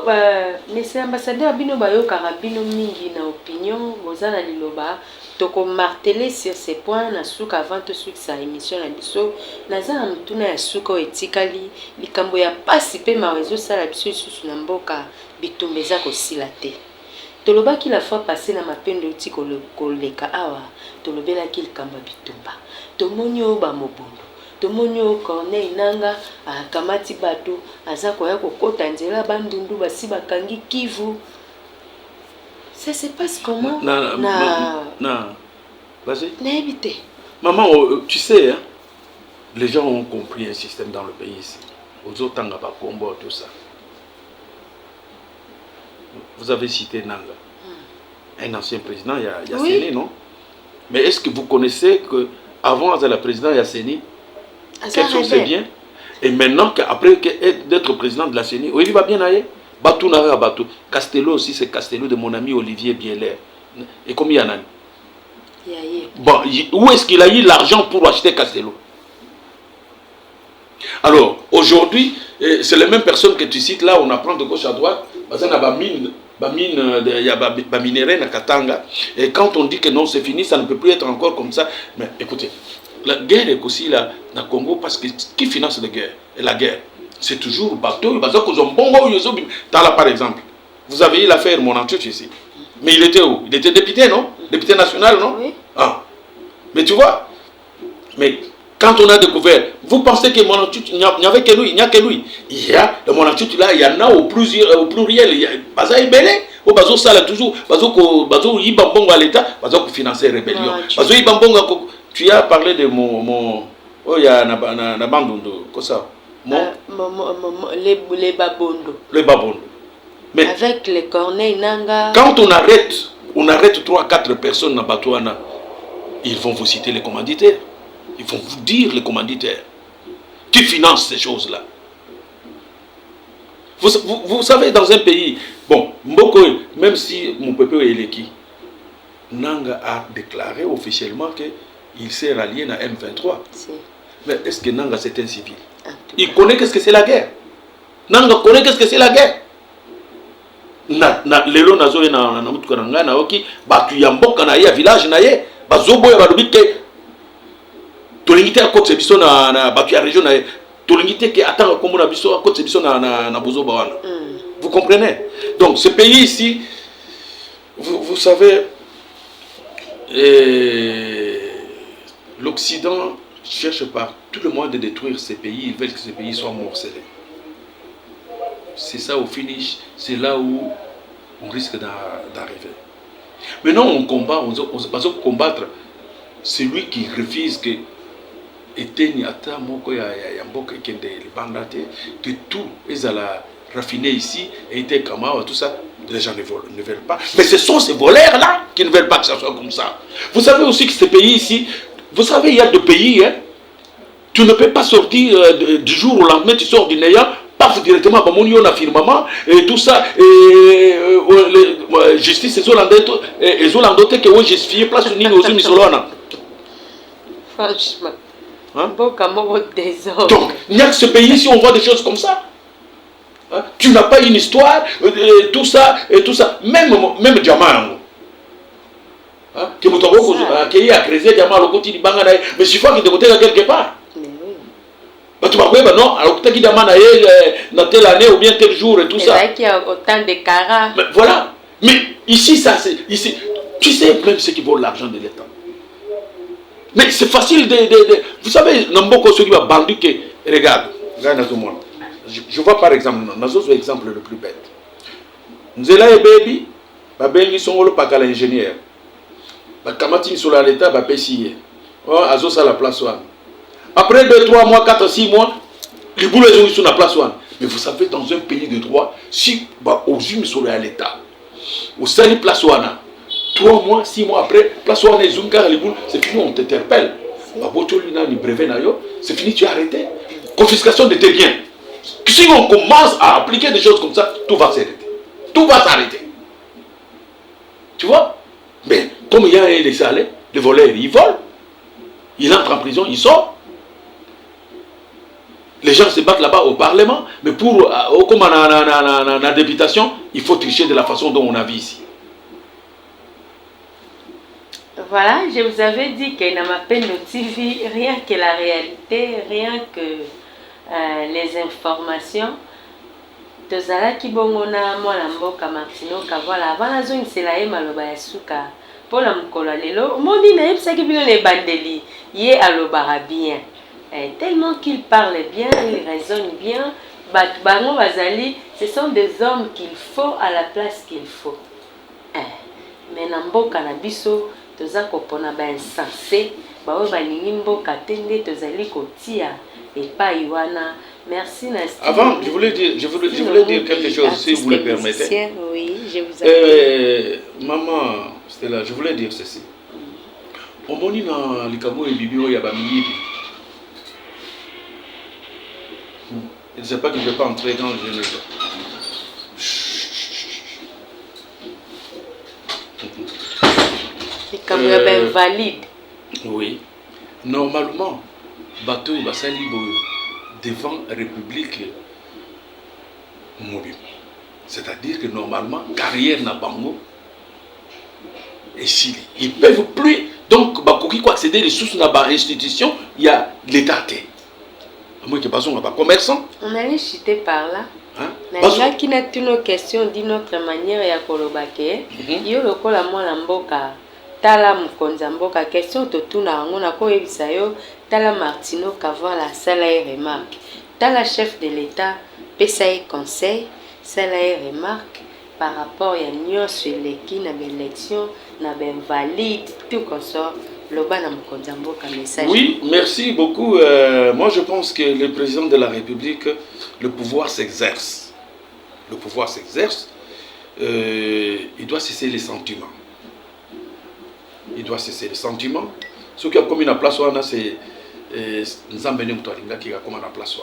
monsieur ambassadeur Bino Bayo Karabino Mingi na opinion, Bozana Liloba, toko marteler sur ces points, na souk avant tout souk sa émission na biso, naza amtuna ya souko etikali, likambo ya pasi pe ma réseau sala biso susu na mboka bitumbeza ko silate. Toloba ki la fois passée na mapendo uti koleka awa, tolobela ki likambo bitumba. Tomonyo ba mobondo. Tomonyo Corneille Nanga akamati bato aza koya kokota nzela bandundu basi bakangi Kivu. Ça se passe comment? Vas-y. N'habite. Maman, tu sais, hein, les gens ont compris un système dans le pays ici. Aux autres Tanga Bakombo, tout ça. Vous avez cité Nanga, un ancien président, il y a oui. Séni, non? Mais est-ce que vous connaissez qu'avant le président Yasseni, quelle chose c'est bien? Et maintenant, après d'être président de la CENI, il va bien aller. Batou Nara Batou. Castello aussi, c'est Castello de mon ami Olivier Bieler. Et combien il y en a? Bon, où est-ce qu'il a eu l'argent pour acheter Castello? Alors, aujourd'hui, c'est les mêmes personnes que tu cites là, on apprend de gauche à droite. Parce qu'il y a des minéraux à Katanga. Et quand on dit que non, c'est fini, ça ne peut plus être encore comme ça. Mais écoutez, la guerre est aussi là dans le Congo parce que qui finance la guerre? Et la guerre, c'est toujours bateau. Par exemple, vous avez eu l'affaire Monantuch ici. Mais il était où? Il était député, non? Député national, non? Oui. Ah. Mais tu vois, mais quand on a découvert, vous pensez que Monantuch, il n'y avait que lui, il n'y a que lui. Il y a le Monantuch là, il y en a au pluriel. Il y a Baza Ibele, au Bazo Sala toujours, Bazo Ibambongo à l'État, Bazo financer la rébellion. Bazo Ibambongo. Tu as parlé de mon... Oh, il y a na bandondo, quoi ça? Les babondo. Les babondo. Mais avec les Corneille Nanga... Quand on arrête 3-4 personnes dans Batouana, ils vont vous citer les commanditaires. Ils vont vous dire les commanditaires. Qui financent ces choses-là? Vous savez, dans un pays... Bon, Mboko, même si mon peuple est l'équipe, Nanga a déclaré officiellement que il s'est rallié à M23. Mais est-ce que Nanga c'est un civil? Il connaît qu'est-ce que c'est la guerre. Nanga connaît qu'est-ce que c'est la guerre. Lelo nazo na mutuka nanga na oki batu ya mboka na ya village na ye bazobo ya balobike tolingite ya côte biso na batu ya région na ye tolingite ke atanga kombo na biso côte biso na bozoba wana. Vous comprenez? Donc ce pays ici, vous savez, l'Occident cherche par tout le moyen de détruire ces pays. Ils veulent que ces pays soient morcelés. C'est ça au finish, c'est là où on risque d'arriver. Maintenant on combat, on va combattre celui qui refuse que eteni ata moko ya mboka ekende libanda te, que tout est à la raffiné ici, et était comme tout ça, les gens ne veulent pas. Mais ce sont ces voleurs-là qui ne veulent pas que ça soit comme ça. Vous savez aussi que ces pays ici, vous savez, il y a des pays, hein, tu ne peux pas sortir du jour au lendemain, tu sors du néant, paf, directement, on a firmament, et tout ça, et justice, et Zolandote, qui ont justifié place au Nino, aux Misolana. Franchement. Hein? Donc, il y a que ce pays ici, on voit des choses comme ça. Hein? Tu n'as pas une histoire, tout ça, et tout ça. Même Diamant. Qui m'a dit à creuser Diamant, le côté du Banganaï. Mais je crois qu'il est côté quelque part. Tu vas voir, non, alors que tu as dans telle année ou bien tel jour et tout ça. C'est qu'il y a autant de carats. Voilà. Mais ici, ça, c'est. Ici, tu sais même ceux qui volent l'argent de l'État. Mais c'est facile de. Vous savez, Namboko, ceux qui va bandu que. Regarde, je vois par exemple, Nazo, c'est l'exemple le plus bête. Nzela et baby, ils sont le pack à l'ingénieur. Kamati sur l'État, PCA. Azo, ça la place one. Après 2, 3 mois, 4, 6 mois, les boulets sont sur la place one. Mais vous savez, dans un pays de droit, si aux unes sur l'État, au sein place one, 3 mois, 6 mois après, place one et Zungar, les boules, c'est fini, on t'interpelle. C'est fini, tu es arrêté. Confiscation de tes biens. Si on commence à appliquer des choses comme ça, tout va s'arrêter. Tout va s'arrêter. Tu vois? Mais comme il y a les salaires, les voleurs, ils volent. Ils entrent en prison, ils sortent. Les gens se battent là-bas au Parlement, mais pour comme la députation, il faut tricher de la façon dont on a vu ici. Voilà, je vous avais dit que dans ma peine de TV, rien que la réalité, rien que les informations, tozala ki bongona mwana mboka Martino Kavala avant zone c'est la maloba ya suka pour la mkola lelo moni na yebisa ki bino le bandeli ye alobara bien tellement qu'il parle bien, il raisonne bien, bango bazali, ce sont des hommes qu'il faut à la place qu'il faut. Mais na mboka na biso toza kopona ba insensé ba oyo balingi mboka te nde tozali kotia epai wana. Merci Nasty. Avant, je voulais dire quelque chose, si vous le permettez. Oui, je vous appelle. Maman Stella, je voulais dire ceci. Au moni na likabo et bibio ya bamiyibi. Je ne sais pas que je ne vais pas entrer dans le jeu. C'est comme invalide. Oui. Normalement, bateau et basali devant la République mobile. C'est-à-dire que normalement, carrière n'a pas mot. Et s'ils ne peuvent plus, donc, quoi accéder les ressources dans l'institution, il y a l'État. Moi qui passe pas commerçant. On allait chuter par là. Hein? Qui n'a toutes nos questions d'une autre manière ya kolobake. Yo lokola mwana mboka tala mukonza mboka question totuna ngo na ko yebisa yo tala Martino Kavala sala remarque. Tala chef de l'État pesa conseil sala remarque par rapport à nyos eleki na élection na ben valide tout consort. Oui, merci beaucoup. Moi, je pense que le président de la République, le pouvoir s'exerce. Le pouvoir s'exerce. Il doit cesser les sentiments. Il doit cesser les sentiments. Ce qui a commis la place, c'est Nzambene Moutoalinga qui a commis la place.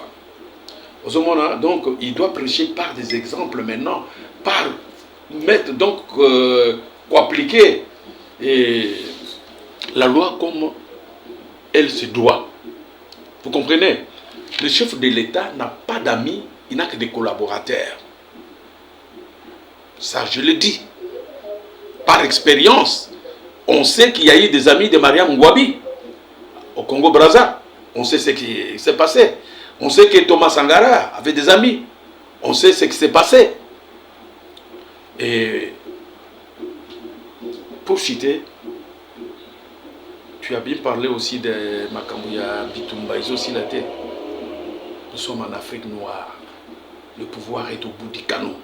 Donc, il doit prêcher par des exemples maintenant, par mettre, donc, pour appliquer la loi comme elle se doit. Vous comprenez? Le chef de l'État n'a pas d'amis, il n'a que des collaborateurs. Ça, je le dis. Par expérience, on sait qu'il y a eu des amis de Mariam Ngouabi au Congo-Brazza. On sait ce qui s'est passé. On sait que Thomas Sankara avait des amis. On sait ce qui s'est passé. Et pour citer, tu as bien parlé aussi de Makamouya Bitumba, ils ont aussi la tête. Nous sommes en Afrique noire. Le pouvoir est au bout du canon.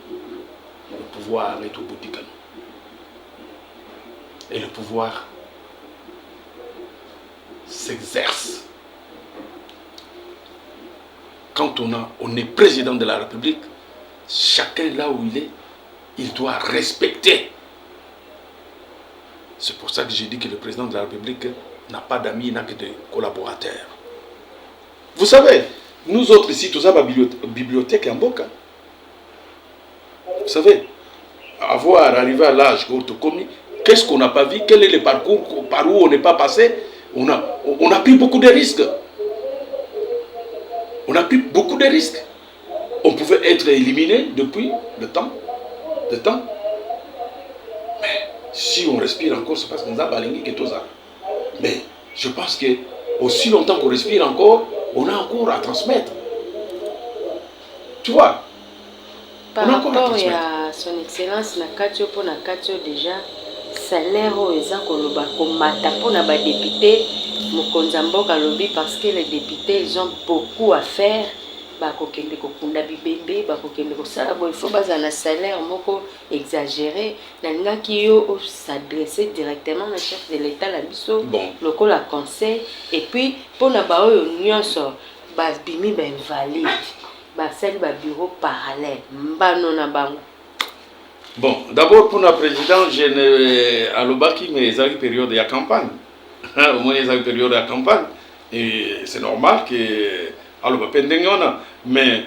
Le pouvoir est au bout du canon. Et le pouvoir s'exerce quand on est président de la République, chacun là où il doit respecter. C'est pour ça que j'ai dit que le président de la République n'a pas d'amis, n'a que de collaborateurs. Vous savez, nous autres ici, tous à la bibliothèque en Boka. Vous savez, arrivé à l'âge commis, qu'est-ce qu'on n'a pas vu? Quel est le parcours par où on n'est pas passé? On a pris beaucoup de risques. On a pris beaucoup de risques. On pouvait être éliminé depuis le temps. Mais si on respire encore, c'est parce qu'on a balayé que tout ça. Mais je pense que aussi longtemps qu'on respire encore, on a encore à transmettre. Tu vois? Par rapport à son excellence, Nakatio pour Nakatio déjà, salaire au Ezakoloba Komata pour Naba député, Mokonzambo Kalobi, parce que les députés ils ont beaucoup à faire. Bakokende kokunda bibembe, bakokende kosala bo, il faut baza na salaire moko exagéré. Nanga ki yo s'adresser directement au chef de l'État la biso, loko la conseil et puis pour na ba oyo nyonso ba bimi ba invalide. Basel ba bureau parallèle mbano na bango. Bon, d'abord pour notre président, je ne alobaki mais les période de la campagne. Au moins les période de la campagne et c'est normal que alors mais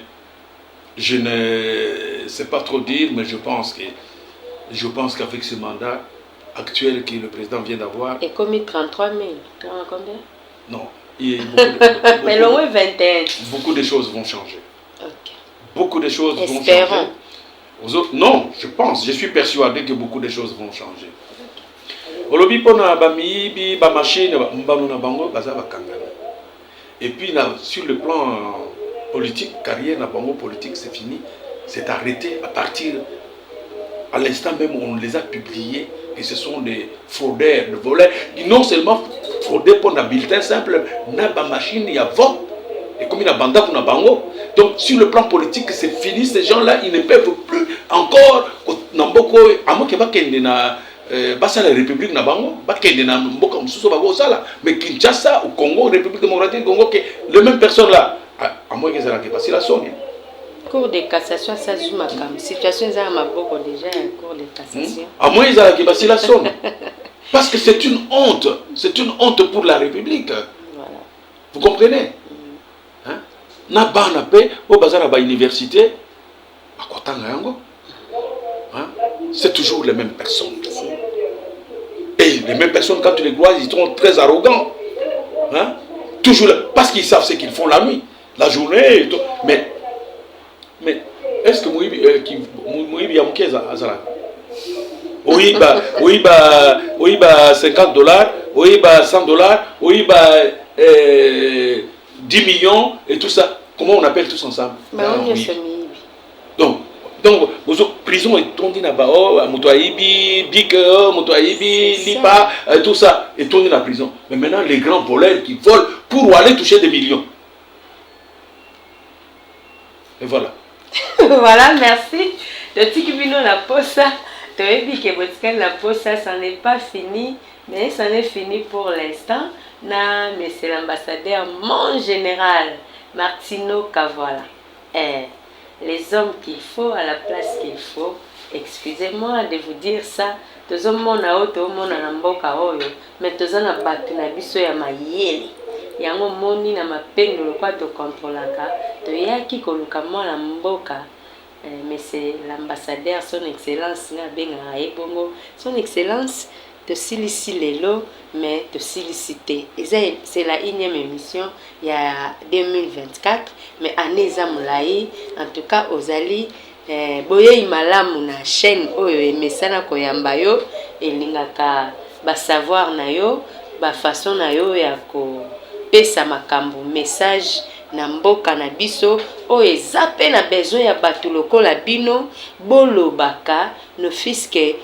je ne sais pas trop dire, mais je pense qu'avec ce mandat actuel que le président vient d'avoir. Et comme 33 000, combien? Non, il y a mais le moins 21. Beaucoup de choses vont changer. Okay. Beaucoup de choses vont changer. Non, je suis persuadé que beaucoup de choses vont changer. Olobi pona ba mibi ba machine ba na bango baza ba kangana. Et puis là, sur le plan politique, carrière na bango politique c'est fini, c'est arrêté à partir à l'instant même où on les a publiés que ce sont des fraudeurs, des voleurs, non seulement fraudés pour un bulletin simple, na ba machine il y a vote et comme il y a banda pour na bango. Donc sur le plan politique c'est fini, ces gens-là ils ne peuvent plus encore namboko amo ke ba kende na basa la République na bango ba kende na mboka mususu ba sala mais Kinshasa au Congo, République démocratique du Congo que les mêmes personnes là à moins que ça n'a pas si la sonne. Cour de cassation ça joue ma cam situation ça ma boko déjà un cour de cassation. À moins ils ont qui la sonne. Parce que c'est une honte pour la République. Voilà. Vous comprenez? Hein? Na ba na pe au bazar ba université à Kotanga yango. Hein? C'est toujours les mêmes personnes. Et les mêmes personnes, quand tu les vois, ils sont très arrogants. Hein? Toujours, parce qu'ils savent ce qu'ils font la nuit, la journée. Et tout. Mais est-ce que Moïbi Yamkeza Azara? Oui, bah, $50, oui, bah, $100, oui, bah, 10 millions et tout ça. Comment on appelle tous ensemble? Donc, prison est tourné là-bas, Moutouaïbi, Bik, Moutouaïbi, Lipa, tout ça est tourné dans la prison. Mais maintenant, les grands voleurs qui volent pour aller toucher des millions. Et voilà. Voilà, merci. De Tikibino la posa, tu as dit que la posa, ça n'est pas fini, mais ça n'est fini pour l'instant. Na, mais c'est l'ambassadeur, mon général, Martino Kavala. Les hommes qu'il faut à la place qu'il faut. Excusez-moi de vous dire ça. Tous hommes na auto mona na mboka oyo, mais tous na batu na biso ya mayele. Yango moni na mapendo lokwa to controlaka. To yaki koluka mwana mboka. Mais c'est l'ambassadeur, son excellence na benga ebongo. Son excellence te silisi lelo, mais te silicité. C'est la 1e émission, il y a 2024, mais année zamulaï, en tout cas, Ozali, boye imalamu na chaîne oyo emesana koyamba yo, elingaka ba savoir na yo, ba façon na yo ya ko pesa makambo message na mboka na biso oyo eza pe na besoin ya bato lokola bino bolobaka no fiske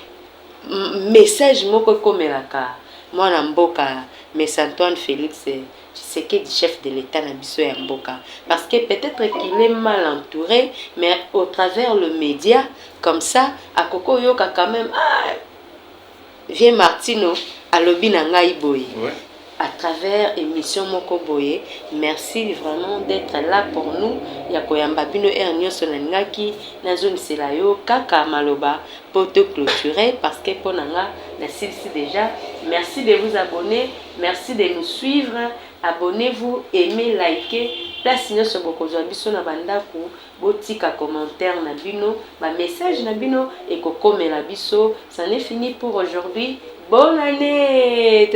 message moko komelaka mwana mboka mais Antoine Félix Tshisekedi chef de l'État na biso ya mboka parce que peut-être qu'il est mal entouré mais au travers le média comme ça akoko yoka quand même viens Martino alobi na ngai boy à travers émission Moko Boye. Merci vraiment d'être là pour nous. Yakoyamba bino ernyoso nangaki na zone selayo kaka maloba pour te clôturer parce que ponanga la silsi déjà. Merci de vous abonner, merci de nous suivre. Abonnez-vous, aimez, likez. Place nyonso bokozwa biso na bandako, botika commentaire na bino, ba message na bino et kokomela biso. Ça n'est fini pour aujourd'hui. Bonne année,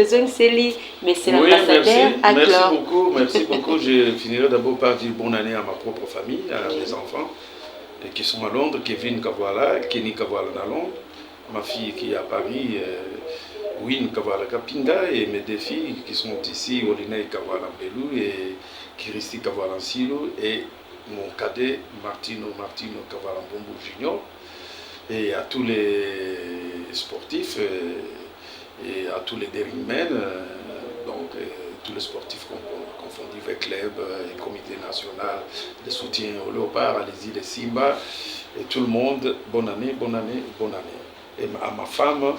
mais c'est l'ambassadeur à Clore. Merci beaucoup. Je finirai d'abord par dire bonne année à ma propre famille, à mes enfants qui sont à Londres, Kevin Kawala, Kenny Kawala à Londres, ma fille qui est à Paris, Win Kawala Kapinda, et mes deux filles qui sont ici, Olinei Kawala Belou et Christy Kawala Silo, et mon cadet Martino Kawala Mbombo Junior, et à tous les sportifs. Et à tous les dairymen, donc tous les sportifs confondus avec club et comité national de soutien au léopard, à les îles Simba, et tout le monde, bonne année, bonne année, bonne année. Et à ma femme,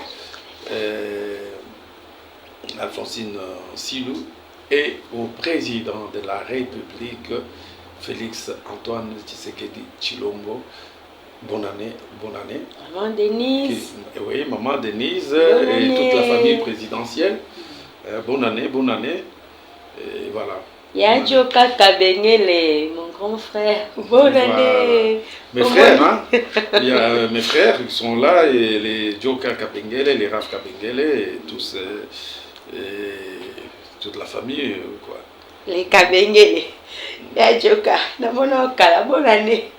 Alphonsine Silou, et au président de la République, Félix Antoine Tshisekedi Tshilombo. Bonne année, bonne année. Maman Denise. Oui, maman Denise et toute la famille présidentielle. Bonne année, bonne année. Et voilà. Yadjoka Kabengele, mon grand frère. Bonne année. Mes frères, hein. Il y a mes frères qui sont là, et les Joka Kabengele, les Raf Kabengele, et tous, et toute la famille, quoi. Les Kabengele. Yadjoka, bonne année.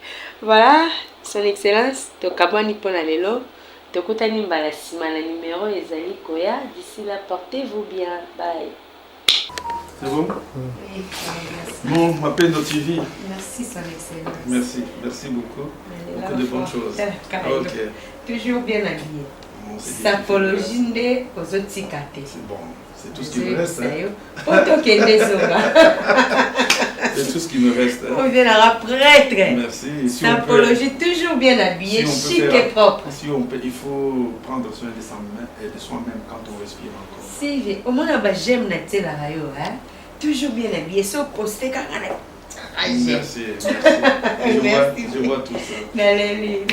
Voilà. Son Excellence, Tokabani Ponalelo, Tokutani Mbalasima, la numéro Ezali Koya. D'ici là, portez-vous bien. Bye. C'est bon? Oui, merci. Bon, ma peine de TV. Merci, Son Excellence. Merci beaucoup. Beaucoup de bonnes choses. Ok. Toujours bien habillé. Bon, Sapologie aux autres cicatrices. C'est bon, c'est tout ce qui me reste. C'est tout ce qui me reste. On viendra prêtre. Merci. Si Sapologie toujours bien habillé, si chic et propre. Si on peut, il faut prendre soin de soi-même quand on respire encore. Si, au moins, j'aime Naté la rayo, hein. Toujours bien habillé, sauf posté quand on a. Merci. Je vois tout ça. Allez,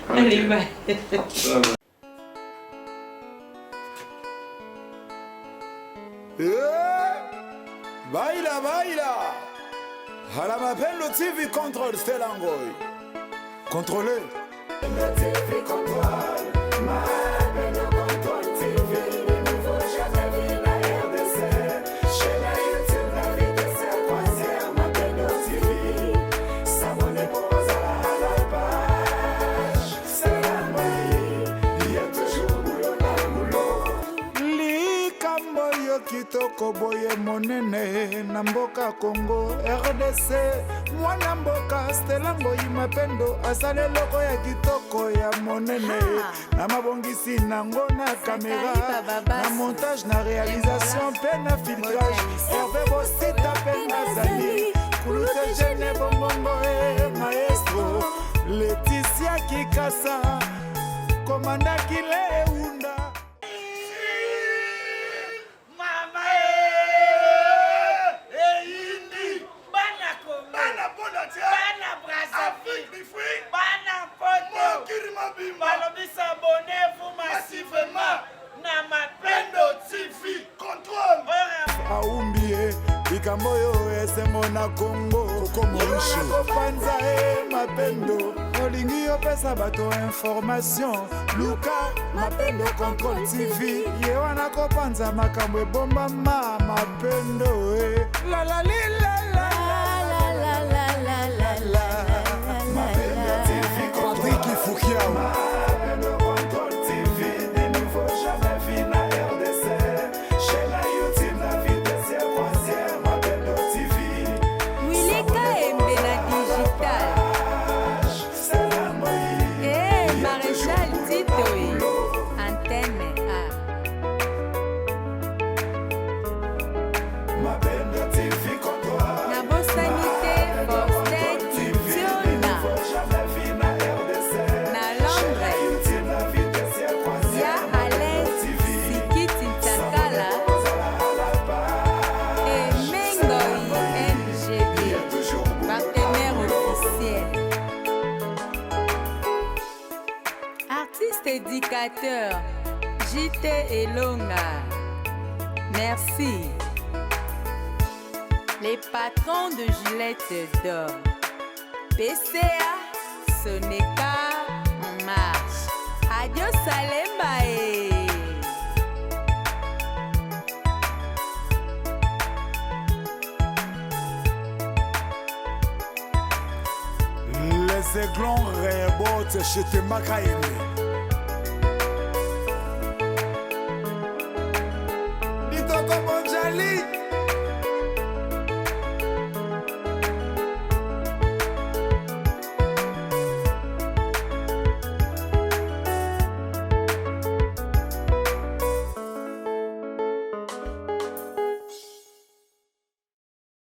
allez, bye. Baila, baila. À la Mapendo TV contrôle Stellangoy. Contrôlez. TV contrôle. Mapendo contrôle TV. Les nouveaux jamais vu la RDC. Chez la YouTube, la vitesse est croisière. Mapendo TV. S'abonner pour à la page. Stellangoy. Il y a toujours boulot dans boulot. Likamboyo kitoko boye monene na mboka Congo RDC mwana mboka Stellangoy Mapendo asale loko ya kitoko ya monene na mabongisi nango na caméra na montage na réalisation pe na filtrage Hervé Bosita pe na zali kulute jene bongongo e maestro Laetitia Kikasa komanda kile unda. Abonnez-vous massivement na Mapendo TV contrôle. Aumbie ikamboyo esemo na Congo kokomorisho kopanza Mapendo olingi opesa bato information Luka Mapendo contrôle TV ye wana kopanza makambo ebomba Mapendo la la la la Mapendo TV Patrick Foukiao. Mapendo TV contrôle. collaborateurs, JT et Longa. Merci. Les patrons de Gillette d'Or. PCA, Soneca, en marche. Adios Salemba. Les aiglons rebotent chez tes macaïnes.